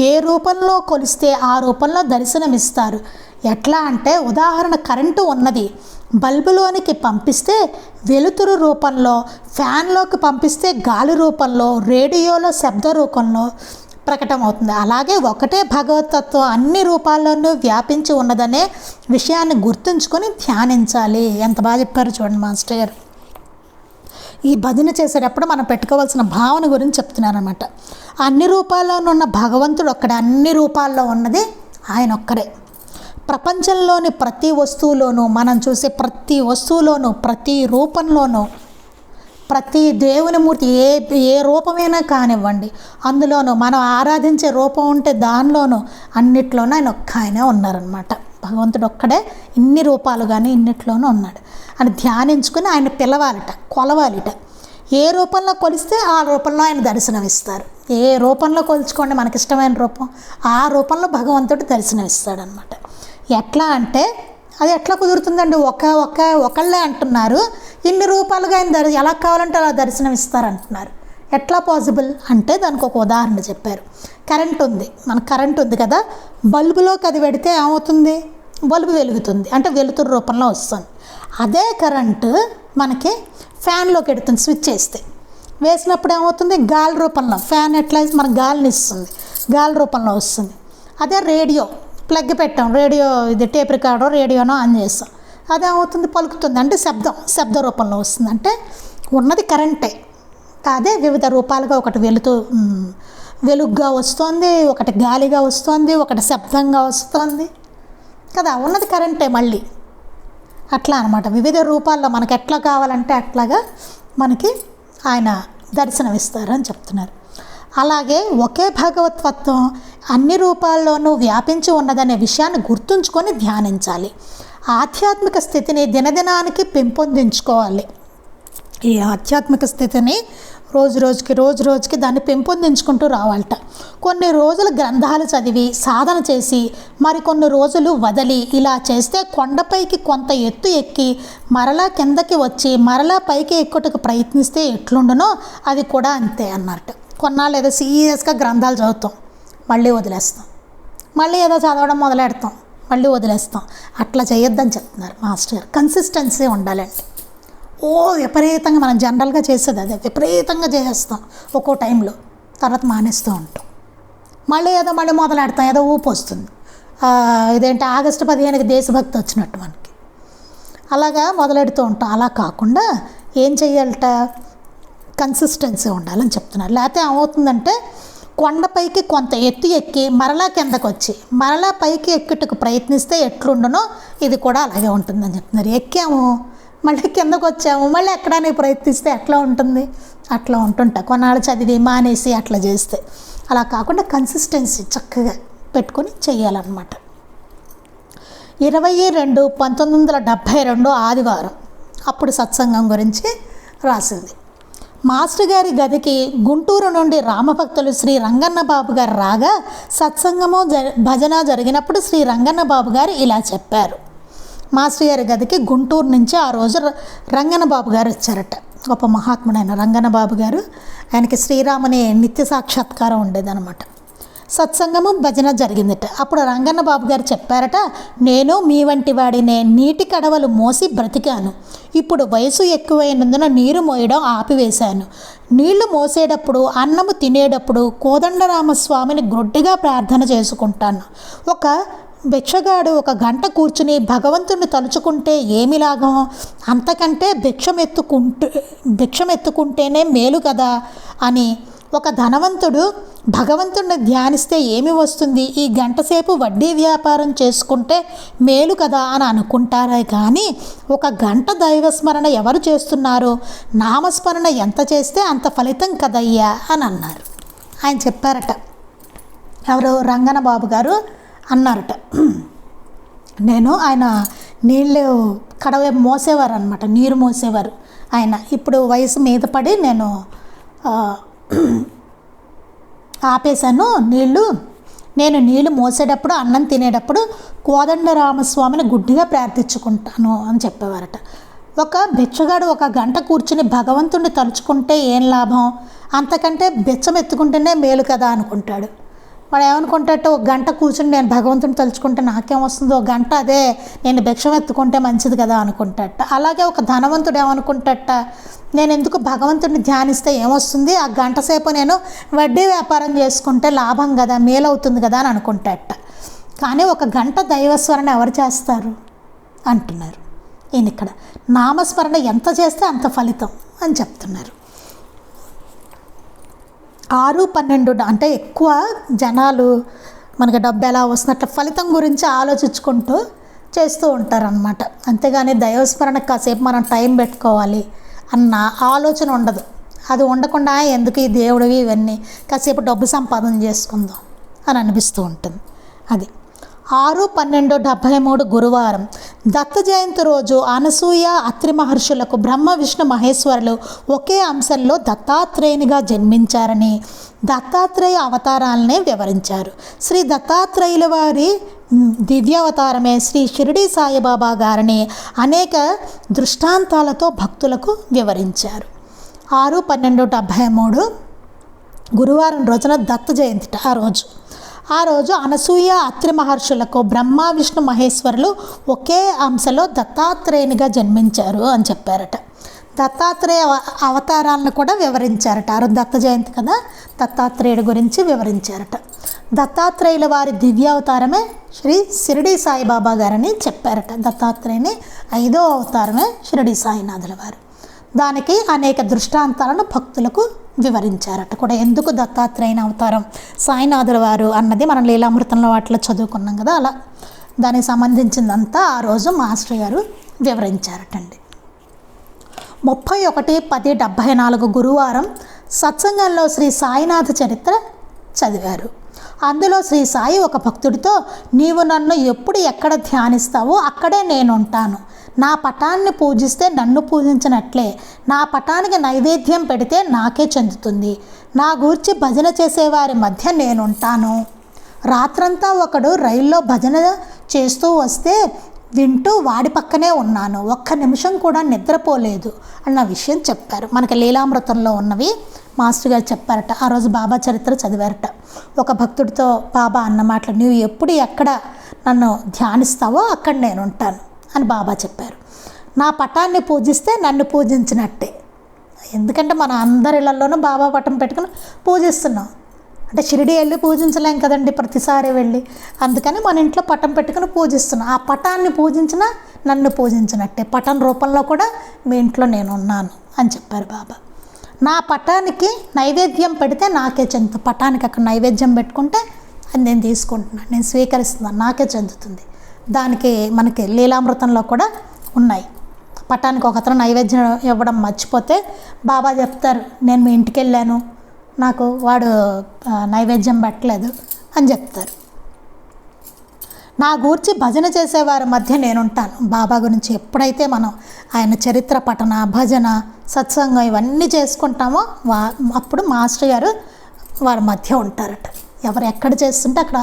ఏ రూపంలో కొలిస్తే ఆ రూపంలో దర్శనమిస్తారు. ఎట్లా అంటే, ఉదాహరణ కరెంటు ఉన్నది, బల్బులోనికి పంపిస్తే వెలుతురు రూపంలో, ఫ్యాన్లోకి పంపిస్తే గాలి రూపంలో, రేడియోలో శబ్ద రూపంలో ప్రకటమవుతుంది. అలాగే ఒకటే భగవతత్వం అన్ని రూపాల్లోనూ వ్యాపించి ఉన్నదనే విషయాన్ని గుర్తుంచుకొని ధ్యానించాలి. ఎంత బాగా చెప్పారు చూడండి మాస్టర్ గారు. ఈ భజన చేసేటప్పుడు మనం పెట్టుకోవాల్సిన భావన గురించి చెప్తున్నారనమాట. అన్ని రూపాల్లోనూ ఉన్న భగవంతుడు ఒక్కడే, అన్ని రూపాల్లో ఉన్నది ఆయన ఒక్కడే. ప్రపంచంలోని ప్రతి వస్తువులోనూ, మనం చూసే ప్రతి వస్తువులోనూ, ప్రతి రూపంలోనూ, ప్రతి దేవుని మూర్తి ఏ రూపమైనా కానివ్వండి, అందులోనూ మనం ఆరాధించే రూపం ఉంటే దానిలోనూ అన్నిట్లోనూ ఆయన ఆయనే ఉన్నారనమాట. భగవంతుడు ఒక్కడే ఇన్ని రూపాలు కానీ ఇన్నిట్లోనూ ఉన్నాడు అని ధ్యానించుకుని ఆయన పిలవాలిట, కొలవాలిట. ఏ రూపంలో కొలిస్తే ఆ రూపంలో ఆయన దర్శనమిస్తారు. ఏ రూపంలో కొలుచుకోండి మనకి ఇష్టమైన రూపం, ఆ రూపంలో భగవంతుడు దర్శనమిస్తాడనమాట. ఎట్లా అంటే అది ఎట్లా కుదురుతుందండి? ఒకళ్ళే అంటున్నారు ఇన్ని రూపాలుగా ఆయన ఎలా కావాలంటే అలా దర్శనం ఇస్తారంటున్నారు. ఎట్లా పాసిబుల్ అంటే దానికి ఒక ఉదాహరణ చెప్పారు. కరెంట్ ఉంది, మన కరెంట్ ఉంది కదా, బల్బులోకి అది పెడితే ఏమవుతుంది? బల్బు వెలుగుతుంది, అంటే వెలుతురు రూపంలో వస్తుంది. అదే కరెంటు మనకి ఫ్యాన్లోకి ఎడుతుంది, స్విచ్ వేసినప్పుడు ఏమవుతుంది? గాలి రూపంలో, ఫ్యాన్ ఎట్లా మనకు గాలిని ఇస్తుంది, గాలి రూపంలో వస్తుంది. అదే రేడియో ప్లగ్ పెట్టాం, రేడియో ఇది టేప్ రికార్డర్ రేడియోనో ఆన్ చేస్తాం, అదేమవుతుంది? పలుకుతుంది, అంటే శబ్ద రూపంలో వస్తుంది. అంటే ఉన్నది కరెంటే, అదే వివిధ రూపాలుగా, ఒకటి వెలుగుగా వస్తుంది, ఒకటి గాలిగా వస్తుంది, ఒకటి శబ్దంగా వస్తుంది కదా, ఉన్నది కరెంటే మళ్ళీ. అట్లా అనమాట, వివిధ రూపాల్లో మనకి ఎట్లా కావాలంటే అట్లాగా మనకి ఆయన దర్శనమిస్తారని చెప్తున్నారు. అలాగే ఒకే భగవతత్వం అన్ని రూపాల్లోనూ వ్యాపించి ఉన్నదనే విషయాన్ని గుర్తుంచుకొని ధ్యానించాలి. ఆధ్యాత్మిక స్థితిని దినదినానికి పెంపొందించుకోవాలి. ఈ ఆధ్యాత్మిక స్థితిని రోజు రోజుకి దాన్ని పెంపొందించుకుంటూ రావాలట. కొన్ని రోజులు గ్రంథాలు చదివి సాధన చేసి మరికొన్ని రోజులు వదిలి ఇలా చేస్తే కొండపైకి కొంత ఎత్తు ఎక్కి మరలా కిందకి వచ్చి మరలా పైకి ఎక్కుటకు ప్రయత్నిస్తే ఎట్లుండునో అది కూడా అంతే అన్నట్టు. కొన్నాళ్ళు ఏదో సీరియస్గా గ్రంథాలు చదువుతాం, మళ్ళీ వదిలేస్తాం, మళ్ళీ ఏదో చదవడం మొదలెడతాం, మళ్ళీ వదిలేస్తాం. అట్లా చేయొద్దని చెప్తున్నారు మాస్టర్ గారు. కన్సిస్టెన్సీ ఉండాలండి. విపరీతంగా మనం జనరల్గా చేసేది అదే, విపరీతంగా చేసేస్తాం ఒక్కో టైంలో, తర్వాత మానేస్తూ ఉంటాం, మళ్ళీ మొదలెడతాం, ఏదో ఊపు వస్తుంది. ఇదేంటి ఆగస్టు 15కి దేశభక్తి వచ్చినట్టు మనకి అలాగా మొదలెడుతూ ఉంటాం. అలా కాకుండా ఏం చెయ్యాలట? కన్సిస్టెన్సీ ఉండాలని చెప్తున్నారు. లేకపోతే ఏమవుతుందంటే కొండపైకి కొంత ఎత్తు ఎక్కి మరలా కిందకు వచ్చి మరలా పైకి ఎక్కుటకు ప్రయత్నిస్తే ఎట్లుండనో ఇది కూడా అలాగే ఉంటుందని చెప్తున్నారు. ఎక్కాము మళ్ళీ కిందకు వచ్చాము మళ్ళీ ఎక్కడానికి ప్రయత్నిస్తే ఎట్లా ఉంటుంది, అట్లా ఉంటుంటా. కొన్నాళ్ళు చదివి మానేసి అట్లా చేస్తే అలా కాకుండా కన్సిస్టెన్సీ చక్కగా పెట్టుకొని చెయ్యాలన్నమాట. 22/1972 ఆదివారం అప్పుడు సత్సంగం గురించి రాసింది. మాస్టర్ గారి గదికి గుంటూరు నుండి రామభక్తులు శ్రీ రంగన్న బాబు గారు రాగా సత్సంగము భజన జరిగినప్పుడు శ్రీ రంగన్న బాబు గారు ఇలా చెప్పారు. మాస్టర్ గారి గదికి గుంటూరు నుంచి ఆ రోజు రంగన్న బాబు గారు వచ్చారట. గొప్ప మహాత్ముడైన రంగన్న బాబు గారు, ఆయనకి శ్రీరాముని నిత్య సాక్షాత్కారం ఉండేదన్నమాట. సత్సంగము భజన జరిగిందట. అప్పుడు రంగన్న బాబు గారు చెప్పారట, నేను మీ వంటి వాడినే నీటి కడవలు మోసి బ్రతికాను. ఇప్పుడు వయసు ఎక్కువైనందున నీరు మోయడం ఆపివేశాను. నీళ్లు మోసేటప్పుడు అన్నము తినేటప్పుడు కోదండరామస్వామిని గ్రొడ్డిగా ప్రార్థన చేసుకుంటాను. ఒక భిక్షగాడు 1 గంట కూర్చుని భగవంతుడిని తలుచుకుంటే ఏమి లాభం, అంతకంటే భిక్షమెత్తుకుంటేనే మేలు కదా అని ఒక ధనవంతుడు భగవంతుడిని ధ్యానిస్తే ఏమి వస్తుంది, ఈ గంట సేపు వడ్డీ వ్యాపారం చేసుకుంటే మేలు కదా అని అనుకుంటారే కానీ 1 గంట దైవస్మరణ ఎవరు చేస్తున్నారో నామస్మరణ ఎంత చేస్తే అంత ఫలితం కదయ్యా అని అన్నారు. ఆయన చెప్పారట, ఎవరు రంగన్న బాబు గారు అన్నారట. నేను ఆయన నీళ్ళు కడవ మోసేవారు అనమాట, నీరు మోసేవారు ఆయన. ఇప్పుడు వయసు మీద పడి నేను ఆపేశాను నీళ్ళు. నేను నీళ్ళు మోసేటప్పుడు అన్నం తినేటప్పుడు కోదండరామస్వామిని గుడ్డిగా ప్రార్థించుకుంటాను అని చెప్పేవారట. ఒక భిక్షగాడు 1 గంట కూర్చుని భగవంతుడిని తలుచుకుంటే ఏం లాభం, అంతకంటే బిచ్చం ఎత్తుకుంటేనే మేలు కదా అనుకుంటాడు. వాడు ఏమనుకుంటాడో 1 గంట కూర్చుని నేను భగవంతుని తలుచుకుంటే నాకేం వస్తుందో, 1 గంట అదే నేను భిక్షం ఎత్తుకుంటే మంచిది కదా అనుకుంటాడట. అలాగే ఒక ధనవంతుడు ఏమనుకుంటాడట, నేను ఎందుకు భగవంతుడిని ధ్యానిస్తే ఏమొస్తుంది, ఆ గంట సేపు నేను వడ్డీ వ్యాపారం చేసుకుంటే లాభం కదా, మేలవుతుంది కదా అని అనుకుంటాడట. కానీ 1 గంట దైవస్మరణ ఎవరు చేస్తారు అంటున్నారు ఈయన ఇక్కడ. నామస్మరణ ఎంత చేస్తే అంత ఫలితం అని చెప్తున్నారు. 6-12 అంటే ఎక్కువ జనాలు మనకి డబ్బు ఎలా వస్తున్నట్లు ఫలితం గురించి ఆలోచించుకుంటూ చేస్తూ ఉంటారనమాట. అంతేగాని దైవస్మరణ కాసేపు మనం టైం పెట్టుకోవాలి అన్న ఆలోచన ఉండదు. అది ఉండకుండా ఎందుకు ఈ దేవుడివి ఇవన్నీ, కాసేపు డబ్బు సంపాదన చేసుకుందాం అని అనిపిస్తూ ఉంటుంది. అది 6/12/73 గురువారం దత్త జయంతి రోజు అనసూయ అత్రి మహర్షులకు బ్రహ్మ విష్ణు మహేశ్వరులు ఒకే అంశంలో దత్తాత్రేయునిగా జన్మించారని దత్తాత్రేయ అవతారాలనే వివరించారు. శ్రీ దత్తాత్రేయుల వారి దివ్యావతారమే శ్రీ షిరిడి సాయిబాబా గారిని అనేక దృష్టాంతాలతో భక్తులకు వివరించారు. 6/12/73 గురువారం రోజున దత్త జయంతి. ఆ రోజు అనసూయ అత్రి మహర్షులకు బ్రహ్మ విష్ణు మహేశ్వరులు ఒకే అంశలో దత్తాత్రేయునిగా జన్మించారు అని చెప్పారట. దత్తాత్రేయ అవతారాలను కూడా వివరించారట. ఆ రోజు దత్త జయంతి కదా, దత్తాత్రేయుడి గురించి వివరించారట. దత్తాత్రేయుల వారి దివ్యావతారమే శ్రీ షిరిడి సాయిబాబా గారని చెప్పారట. దత్తాత్రేయుని 5వ అవతారమే షిరిడి సాయినాథుల వారు. దానికి అనేక దృష్టాంతాలను భక్తులకు వివరించారట కూడా. ఎందుకు దత్తాత్రేయుని అవతారం సాయినాథుల వారు అన్నది మనం లీలామృతంలో వాటిలో చదువుకున్నాం కదా, అలా దానికి సంబంధించిందంతా ఆ రోజు మాస్టర్ గారు వివరించారటండి. 31/10/74 గురువారం సత్సంగంలో శ్రీ సాయినాథ చరిత్ర చదివారు. అందులో శ్రీ సాయి ఒక భక్తుడితో, నీవు నన్ను ఎప్పుడు ఎక్కడ ధ్యానిస్తావో అక్కడే నేనుంటాను. నా పటాన్ని పూజిస్తే నన్ను పూజించినట్లే, నా పటానికి నైవేద్యం పెడితే నాకే చెందుతుంది. నా గూర్చి భజన చేసేవారి మధ్య నేనుంటాను. రాత్రంతా ఒకడు రైల్లో భజన చేస్తూ వస్తే వింటూ వాడి పక్కనే ఉన్నాను. 1 నిమిషం కూడా నిద్రపోలేదు అన్న విషయం చెప్పారు. మనకి లీలామృతంలో ఉన్నవి మాస్టర్ గారు చెప్పారట. ఆ రోజు బాబా చరిత్ర చదివారట. ఒక భక్తుడితో బాబా అన్న మాటలు, నీవు ఎప్పుడు ఎక్కడ నన్ను ధ్యానిస్తావో అక్కడ నేను ఉంటాను అని బాబా చెప్పారు. నా పటాన్ని పూజిస్తే నన్ను పూజించినట్టే. ఎందుకంటే మన అందరి ఇళ్లలోనూ బాబా పటం పెట్టుకుని పూజిస్తున్నాం. అంటే షిరిడి వెళ్ళి పూజించలేం కదండి ప్రతిసారి వెళ్ళి, అందుకని మన ఇంట్లో పటం పెట్టుకుని పూజిస్తున్నాం. ఆ పటాన్ని పూజించినా నన్ను పూజించినట్టే, పటం రూపంలో కూడా మీ ఇంట్లో నేను ఉన్నాను అని చెప్పారు బాబా. నా పటానికి నైవేద్యం పెడితే నాకే చెందుతుంది. పటానికి అక్కడ నైవేద్యం పెట్టుకుంటే అది నేను తీసుకుంటున్నాను, నేను స్వీకరిస్తున్నాను, నాకే చెందుతుంది. దానికి మనకి లీలామృతంలో కూడా ఉన్నాయి. పటానికి ఒకతను నైవేద్యం ఇవ్వడం మర్చిపోతే బాబా చెప్తారు, నేను మీ ఇంటికి వెళ్ళాను, నాకు వాడు నైవేద్యం పెట్టలేదు అని చెప్తారు. నా గూర్చి భజన చేసేవారి మధ్య నేనుంటాను. బాబా గురించి ఎప్పుడైతే మనం ఆయన చరిత్ర పఠన, భజన, సత్సంగం ఇవన్నీ చేసుకుంటామో అప్పుడు మాస్టర్ గారు వారి మధ్య ఉంటారట. ఎవరు ఎక్కడ చేస్తుంటే అక్కడ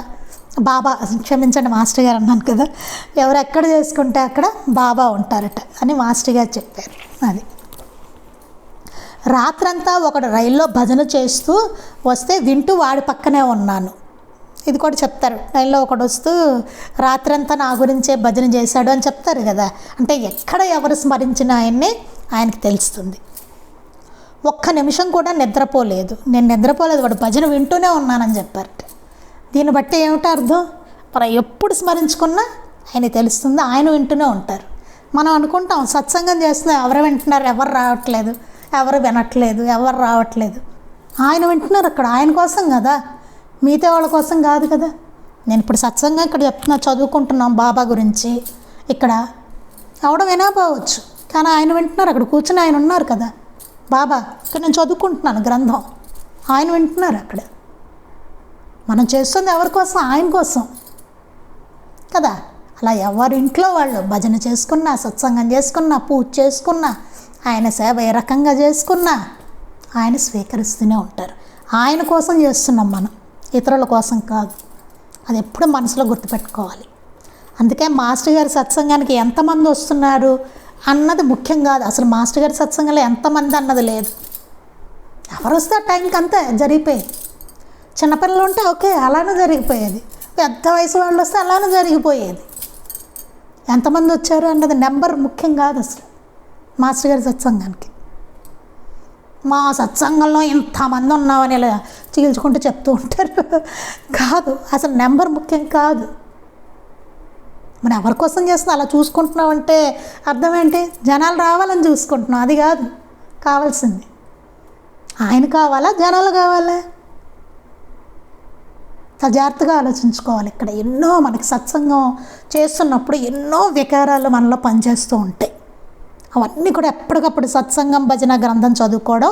బాబా, క్షమించండి మాస్టర్ గారు అన్నాను కదా, ఎవరు ఎక్కడ చేసుకుంటే అక్కడ బాబా ఉంటారట అని మాస్టర్ గారు చెప్పారు. అది రాత్రంతా ఒకడు రైల్లో భజన చేస్తూ వస్తే వింటూ వాడి పక్కనే ఉన్నాను. ఇది కూడా చెప్తారు. రైల్లో ఒకడు వస్తూ రాత్రంతా నా గురించే భజన చేశాడు అని చెప్తారు కదా. అంటే ఎక్కడ ఎవరు స్మరించిన ఆయనకి తెలుస్తుంది. ఒక్క నిమిషం కూడా నిద్రపోలేదు, నేను నిద్రపోలేదు, వాడు భజన వింటూనే ఉన్నానని చెప్పారట. దీన్ని బట్టి ఏమిటో అర్థం, మరి ఎప్పుడు స్మరించుకున్నా ఆయన తెలుస్తుంది, ఆయన వింటూనే ఉంటారు. మనం అనుకుంటాం సత్సంగం చేస్తున్నా ఎవరు వింటున్నారు, ఎవరు రావట్లేదు, ఎవరు వినట్లేదు, ఎవరు రావట్లేదు. ఆయన వింటున్నారు అక్కడ, ఆయన కోసం కదా, మిగతా వాళ్ళ కోసం కాదు కదా. నేను ఇప్పుడు సత్సంగం ఇక్కడ చెప్తున్నా, చదువుకుంటున్నాం బాబా గురించి, ఇక్కడ ఎవడో వినకపోవచ్చు, కానీ ఆయన వింటున్నారు, అక్కడ కూర్చుని ఆయన ఉన్నారు కదా. బాబా ఇక్కడ నేను చదువుకుంటున్నాను గ్రంథం, ఆయన వింటున్నారు అక్కడ. మనం చేస్తుంది ఎవరి కోసం, ఆయన కోసం కదా. అలా ఎవరింట్లో వాళ్ళు భజన చేసుకున్నా, సత్సంగం చేసుకున్నా, పూజ చేసుకున్నా, ఆయన సేవ ఏ రకంగా చేసుకున్నా ఆయన స్వీకరిస్తూనే ఉంటారు. ఆయన కోసం చేస్తున్నాం మనం, ఇతరుల కోసం కాదు. అది ఎప్పుడు మనసులో గుర్తుపెట్టుకోవాలి. అందుకే మాస్టర్ గారి సత్సంగానికి ఎంతమంది వస్తున్నారు అన్నది ముఖ్యం కాదు. అసలు మాస్టర్ గారి సత్సంగంలో ఎంతమంది అన్నది లేదు. ఎవరు వస్తే ఆ టైంకి అంతే జరిగిపోయేది. చిన్నపిల్లలు ఉంటే ఓకే అలానే జరిగిపోయేది, పెద్ద వయసు వాళ్ళు వస్తే అలానే జరిగిపోయేది. ఎంతమంది వచ్చారు అన్నది నెంబర్ ముఖ్యం కాదు అసలు మాస్టర్ గారి సత్సంగానికి. మా సత్సంగంలో ఇంతమంది ఉన్నామని ఇలా చీల్చుకుంటూ చెప్తూ ఉంటారు. కాదు, అసలు నెంబర్ ముఖ్యం కాదు. మనం ఎవరి కోసం చేస్తున్నాం అలా చూసుకుంటున్నాం అంటే అర్థం ఏంటి, జనాలు రావాలని చూసుకుంటున్నాం, అది కాదు కావాల్సింది. ఆయన కావాలా, జనాలు కావాలా, జాగ్రత్తగా ఆలోచించుకోవాలి. ఇక్కడ ఎన్నో మనకి సత్సంగం చేస్తున్నప్పుడు ఎన్నో వికారాలు మనలో పనిచేస్తూ ఉంటాయి. అవన్నీ కూడా ఎప్పటికప్పుడు సత్సంగం, భజన గ్రంథం చదువుకోవడం,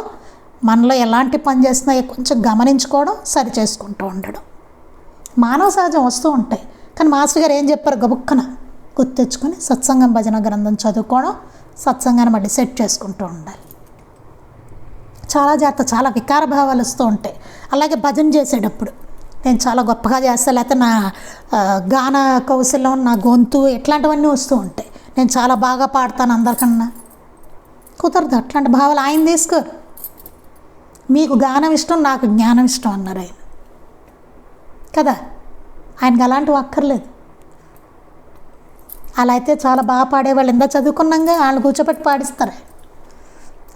మనలో ఎలాంటి పని చేస్తున్నాయో కొంచెం గమనించుకోవడం, సరి చేసుకుంటూ ఉండడం, మానవ సహజం వస్తూ ఉంటాయి. కానీ మాస్టర్ గారు ఏం చెప్పారు, గబుక్కన గుర్తెచ్చుకొని సత్సంగం, భజన గ్రంథం చదువుకోవడం, సత్సంగాన్ని మళ్ళీ సెట్ చేసుకుంటూ ఉండాలి. చాలా జాగ్రత్త, చాలా వికార భావాలు వస్తూ ఉంటాయి. అలాగే భజన చేసేటప్పుడు నేను చాలా గొప్పగా చేస్తాను, లేకపోతే నా గాన కౌశల్యం, నా గొంతు ఇట్లాంటివన్నీ వస్తూ ఉంటాయి, నేను చాలా బాగా పాడతాను అందరికన్నా, కుదరదు. అట్లాంటి భావాలు ఆయన తీసుకోరు. మీకు గానం ఇష్టం, నాకు జ్ఞానం ఇష్టం అన్నారు ఆయన కదా. ఆయనకి అలాంటివి అక్కర్లేదు. అలా అయితే చాలా బాగా పాడేవాళ్ళు, ఇందా చదువుకున్నాగా వాళ్ళు కూర్చోపెట్టి పాడిస్తారు.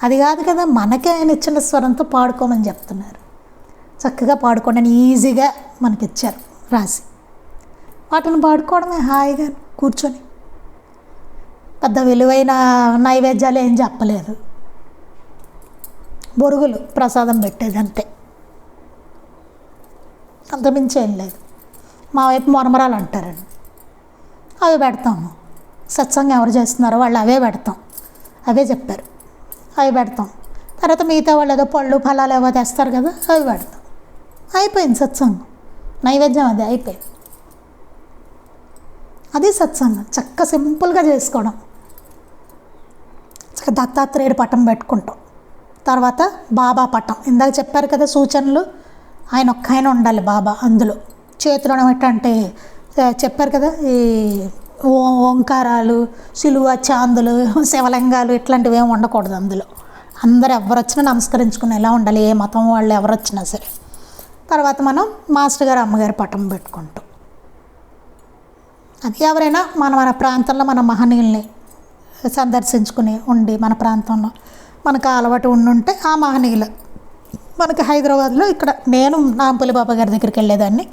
అది కాదు కదా, మనకే ఆయన ఇచ్చిన స్వరంతో పాడుకోమని చెప్తున్నారు. చక్కగా పాడుకోండి అని ఈజీగా మనకిచ్చారు రాసి, వాటిని పాడుకోవడమే హాయిగా కూర్చొని. పెద్ద విలువైన నైవేద్యాలు ఏం చెప్పలేదు, బొరుగులు ప్రసాదం పెట్టేది అంతే, అంతమించి ఏం లేదు. మా వైపు మొరమరాలు అంటారండి, అవి పెడతాము. సత్సంగం ఎవరు చేస్తున్నారో వాళ్ళు అవే పెడతాం, అవే చెప్పారు, అవి పెడతాం. తర్వాత మిగతా వాళ్ళు ఏదో పళ్ళు ఫలాలు ఏవో తెస్తారు కదా, అవి పెడతాం. అయిపోయింది సత్సంగం, నైవేద్యం అది అయిపోయింది. అది సత్సంగం, చక్క సింపుల్గా చేసుకోవడం. చక్క దత్తాత్రేయుడు పటం పెట్టుకుంటాం, తర్వాత బాబా పటం, ఇందాక చెప్పారు కదా సూచనలు, ఆయన ఒక్క ఆయన ఉండాలి బాబా అందులో. చేతిలో అంటే చెప్పారు కదా, ఈ ఓంకారాలు, సిలువ, చాందులు, శివలింగాలు ఇట్లాంటివి ఏమి ఉండకూడదు అందులో. అందరు ఎవరు వచ్చినా నమస్కరించుకునేలా ఉండాలి, ఏ మతం వాళ్ళు ఎవరు వచ్చినా సరే. తర్వాత మనం మాస్టర్ గారు, అమ్మగారి పటం పెట్టుకుంటాం. అది ఎవరైనా మన ప్రాంతంలో మన మహనీయుల్ని సందర్శించుకుని ఉండి, మన ప్రాంతంలో మనకు అలవాటు ఉండుంటే ఆ మహనీయులు, మనకి హైదరాబాద్లో ఇక్కడ నేను నాంపల్లి బాబా గారి దగ్గరికి వెళ్ళేదాన్ని,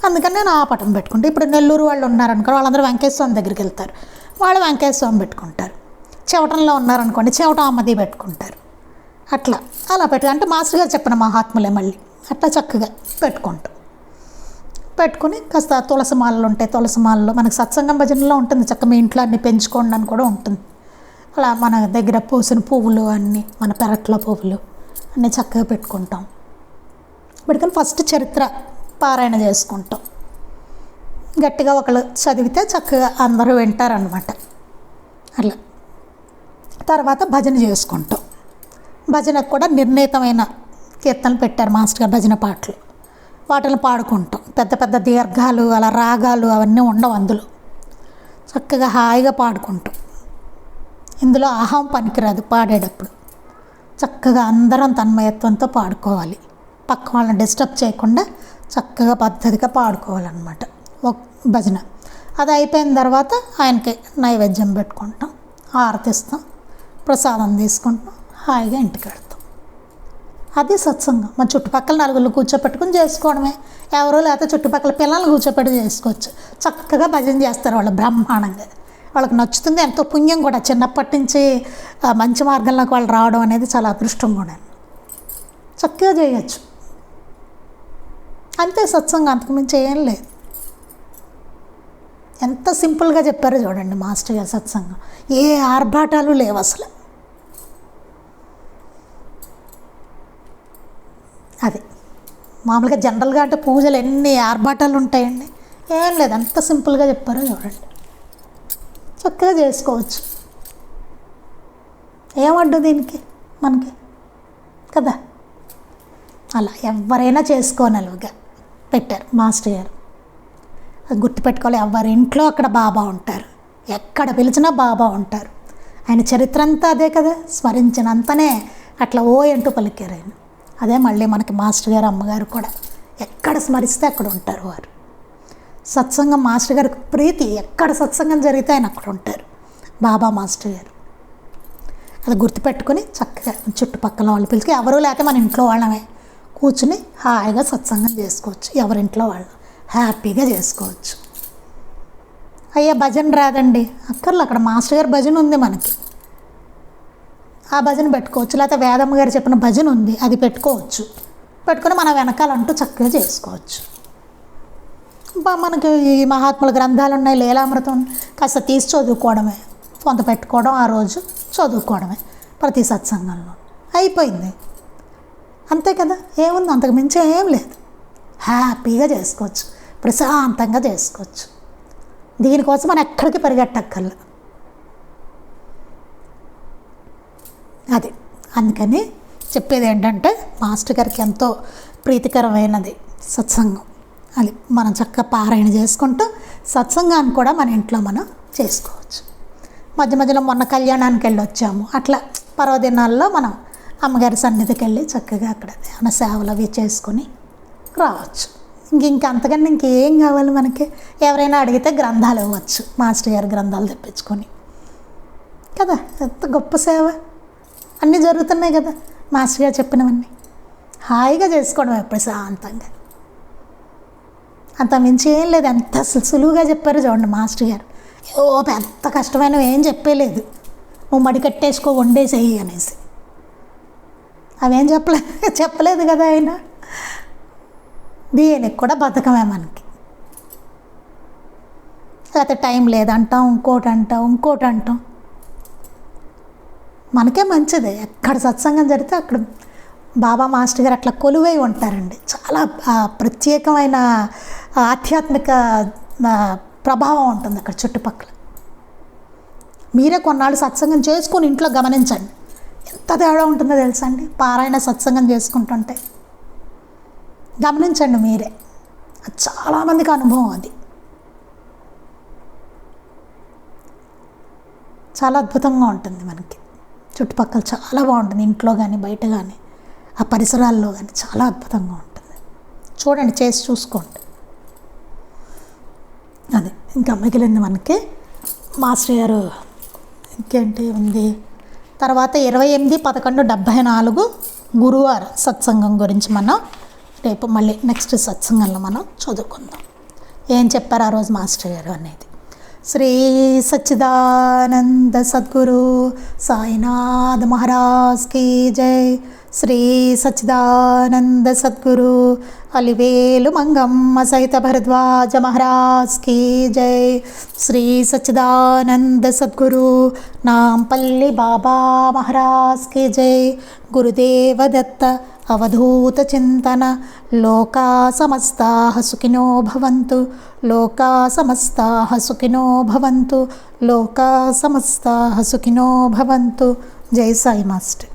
అందుకని నేను ఆ పటం పెట్టుకుంటే. ఇప్పుడు నెల్లూరు వాళ్ళు ఉన్నారనుకో, వాళ్ళందరూ వెంకటేశ్వర స్వామి దగ్గరికి వెళ్తారు, వాళ్ళు వెంకటేశ్వర స్వామి పెట్టుకుంటారు. చెవటంలో ఉన్నారనుకోండి, చెవటం అమ్మది పెట్టుకుంటారు. అట్లా అలా అంటే మాస్టర్ గారు చెప్పిన మహాత్ములే మళ్ళీ అట్లా చక్కగా పెట్టుకుని కాస్త తులసి మాలలు ఉంటాయి, తులసి మాలలో మనకు సత్సంగం భజనలో ఉంటుంది, చక్కగా మీ ఇంట్లో అన్ని పెంచుకోండి అని కూడా ఉంటుంది. అలా మన దగ్గర పూసిన పువ్వులు అన్నీ, మన పెరట్లో పువ్వులు అన్నీ చక్కగా పెట్టుకుంటాం. పెట్టుకొని ఫస్ట్ చరిత్ర పారాయణ చేసుకుంటాం. గట్టిగా ఒకళ్ళు చదివితే చక్కగా అందరూ వింటారనమాట. అట్లా తర్వాత భజన చేసుకుంటాం. భజనకు కూడా నిర్ణీతమైన కీర్తనలు పెట్టారు మాస్టర్ గారు, భజన పాటలు. వాటిని పాడుకుంటాం. పెద్ద పెద్ద దీర్ఘాలు అలా రాగాలు అవన్నీ ఉండవు అందులో. చక్కగా హాయిగా పాడుకుంటాం. ఇందులో అహం పనికిరాదు పాడేటప్పుడు. చక్కగా అందరం తన్మయత్వంతో పాడుకోవాలి. పక్క వాళ్ళని డిస్టర్బ్ చేయకుండా చక్కగా పద్ధతిగా పాడుకోవాలన్నమాట ఒక భజన. అది అయిపోయిన తర్వాత ఆయనకి నైవేద్యం పెట్టుకుంటాం, ఆరతిస్తాం, ప్రసాదం తీసుకుంటాం, హాయిగా ఇంటికి వెళ్తాం. అది సత్సంగం. మన చుట్టుపక్కల నలుగురు కూర్చోపెట్టుకుని చేసుకోవడమే. ఎవరో లేకపోతే చుట్టుపక్కల పిల్లల్ని కూర్చోపెట్టి చేసుకోవచ్చు. చక్కగా భజన చేస్తారు వాళ్ళు బ్రహ్మాండంగా. వాళ్ళకి నచ్చుతుంది, ఎంతో పుణ్యం కూడా. చిన్నప్పటి నుంచి మంచి మార్గంలోకి వాళ్ళు రావడం అనేది చాలా అదృష్టం కూడా. చక్కగా చేయొచ్చు. అంతే సత్సంగం, అంతకుమించి ఏం లేదు. ఎంత సింపుల్గా చెప్పారో చూడండి మాస్టర్ గారు సత్సంగం. ఏ ఆర్భాటాలు లేవు అసలు. అది మామూలుగా జనరల్గా అంటే పూజలు ఎన్ని ఆర్భాటాలు ఉంటాయండి, ఏం లేదు. అంత సింపుల్గా చెప్పారో చూడండి. చక్కగా చేసుకోవచ్చు. ఏమడ్డు దీనికి మనకి కదా. అలా ఎవరైనా చేసుకోనలుగా పెట్టారు మాస్టర్ గారు. అది గుర్తుపెట్టుకోవాలి. ఎవరి ఇంట్లో అక్కడ బాబా ఉంటారు, ఎక్కడ పిలిచినా బాబా ఉంటారు. ఆయన చరిత్ర అంతా అదే కదా, స్మరించినంతనే అట్లా ఓ అంటూ పలికారు ఆయన. అదే మళ్ళీ మనకి మాస్టర్ గారు అమ్మగారు కూడా ఎక్కడ స్మరిస్తే అక్కడ ఉంటారు వారు. సత్సంగం మాస్టర్ గారికి ప్రీతి. ఎక్కడ సత్సంగం జరిగితే ఆయన అక్కడ ఉంటారు బాబా మాస్టర్ గారు. అది గుర్తుపెట్టుకుని చక్కగా చుట్టుపక్కల వాళ్ళు పిలిచి, ఎవరు లేకపోతే మన ఇంట్లో వాళ్ళమే కూర్చుని హాయిగా సత్సంగం చేసుకోవచ్చు. ఎవరింట్లో వాళ్ళు హ్యాపీగా చేసుకోవచ్చు. అయ్యా భజన రాదండి అక్కర్లు, అక్కడ మాస్టర్ గారి భజన ఉంది మనకి, ఆ భజన పెట్టుకోవచ్చు. లేకపోతే వేదమ్మ గారు చెప్పిన భజన ఉంది, అది పెట్టుకోవచ్చు. పెట్టుకుని మన వెనకాలంటూ చక్కగా చేసుకోవచ్చు. మనకి ఈ మహాత్ముల గ్రంథాలు ఉన్నాయి, లీలామృతం కాస్త తీసి చదువుకోవడమే, కొంత పెట్టుకోవడం, ఆ రోజు చదువుకోవడమే ప్రతి సత్సంగంలో. అయిపోయింది అంతే కదా. ఏముంది, అంతకు మించి ఏం లేదు. హ్యాపీగా చేసుకోవచ్చు, ప్రశాంతంగా చేసుకోవచ్చు. దీనికోసం మనం ఎక్కడికి పరిగెట్టక్కర్లేదు. అది అందుకని చెప్పేది ఏంటంటే, మాస్టర్ గారికి ఎంతో ప్రీతికరమైనది సత్సంగం. అది మనం చక్కగా పారాయణ చేసుకుంటూ సత్సంగాన్ని కూడా మన ఇంట్లో మనం చేసుకోవచ్చు. మధ్య మధ్యలో మొన్న కళ్యాణానికి వెళ్ళి వచ్చాము. అట్లా పర్వదినాల్లో మనం అమ్మగారి సన్నిధికి వెళ్ళి చక్కగా అక్కడ ఏమైనా సేవలు అవి చేసుకొని రావచ్చు. ఇంకా అంతకన్నా ఇంకేం కావాలి మనకి. ఎవరైనా అడిగితే గ్రంథాలు ఇవ్వచ్చు, మాస్టర్ గారి గ్రంథాలు తెప్పించుకొని కదా. ఎంత గొప్ప సేవ. అన్నీ జరుగుతున్నాయి కదా మాస్టర్ గారు చెప్పినవన్నీ. హాయిగా చేసుకోవడం ఎప్పుడు శాంతంగా. అంత మించి ఏం లేదు. ఎంత సులువుగా చెప్పారు చూడండి మాస్టర్ గారు. ఓ పెద్ద కష్టమైనవి ఏం చెప్పలేదు. నువ్వు మడి కట్టేసుకో, వండేసేయి అనేసి అవేం చెప్పలేదు కదా ఆయన. దీనికి కూడా బతకమే మనకి. లేకపోతే టైం లేదంటాం, ఇంకోటి అంటాం. మనకే మంచిదే. ఎక్కడ సత్సంగం జరిగితే అక్కడ బాబా మాస్టర్ గారు అట్లా కొలువై ఉంటారండి. చాలా ప్రత్యేకమైన ఆధ్యాత్మిక ప్రభావం ఉంటుంది అక్కడ చుట్టుపక్కల. మీరే కొన్నాళ్ళు సత్సంగం చేసుకొని ఇంట్లో గమనించండి, ఎంత తేడా ఉంటుందో తెలుసా అండి. పారాయణ సత్సంగం చేసుకుంటుంటే గమనించండి మీరే. చాలామందికి అనుభవం అది. చాలా అద్భుతంగా ఉంటుంది మనకి. చుట్టుపక్కల చాలా బాగుంటుంది, ఇంట్లో కానీ బయట కానీ ఆ పరిసరాల్లో కానీ చాలా అద్భుతంగా ఉంటుంది. చూడండి, చేసి చూసుకోండి. అది ఇంకా మిగిలింది మనకి మాస్టర్ గారు ఇంకేంటి ఉంది. తర్వాత 28/11/74 గురువారం సత్సంగం గురించి మనం రేపు మళ్ళీ నెక్స్ట్ సత్సంగంలో మనం చదువుకుందాం. ఏం చెప్పారు ఆ రోజు మాస్టర్ గారు అనేది. శ్రీ సచ్చిదానంద సద్గురు సాయినాథ్ మహారాజ్ కీ జై. శ్రీ సచ్చిదానంద సద్గురు అలివేలు మంగమ్మ సహిత భరద్వాజ మహారాజ్ కీ జై. శ్రీ సచ్చిదానంద సద్గురు నాంపల్లి బాబా మహారాజ్ కీ జై. గురుదేవ దత్త అవధూత చింతన. లోకా సమస్తాః సుఖినో భవంతు. లోకా సమస్తాః సుఖినో భవంతు. లోకా సమస్తాః సుఖినో భవంతు. జై సాయి మాస్టర్.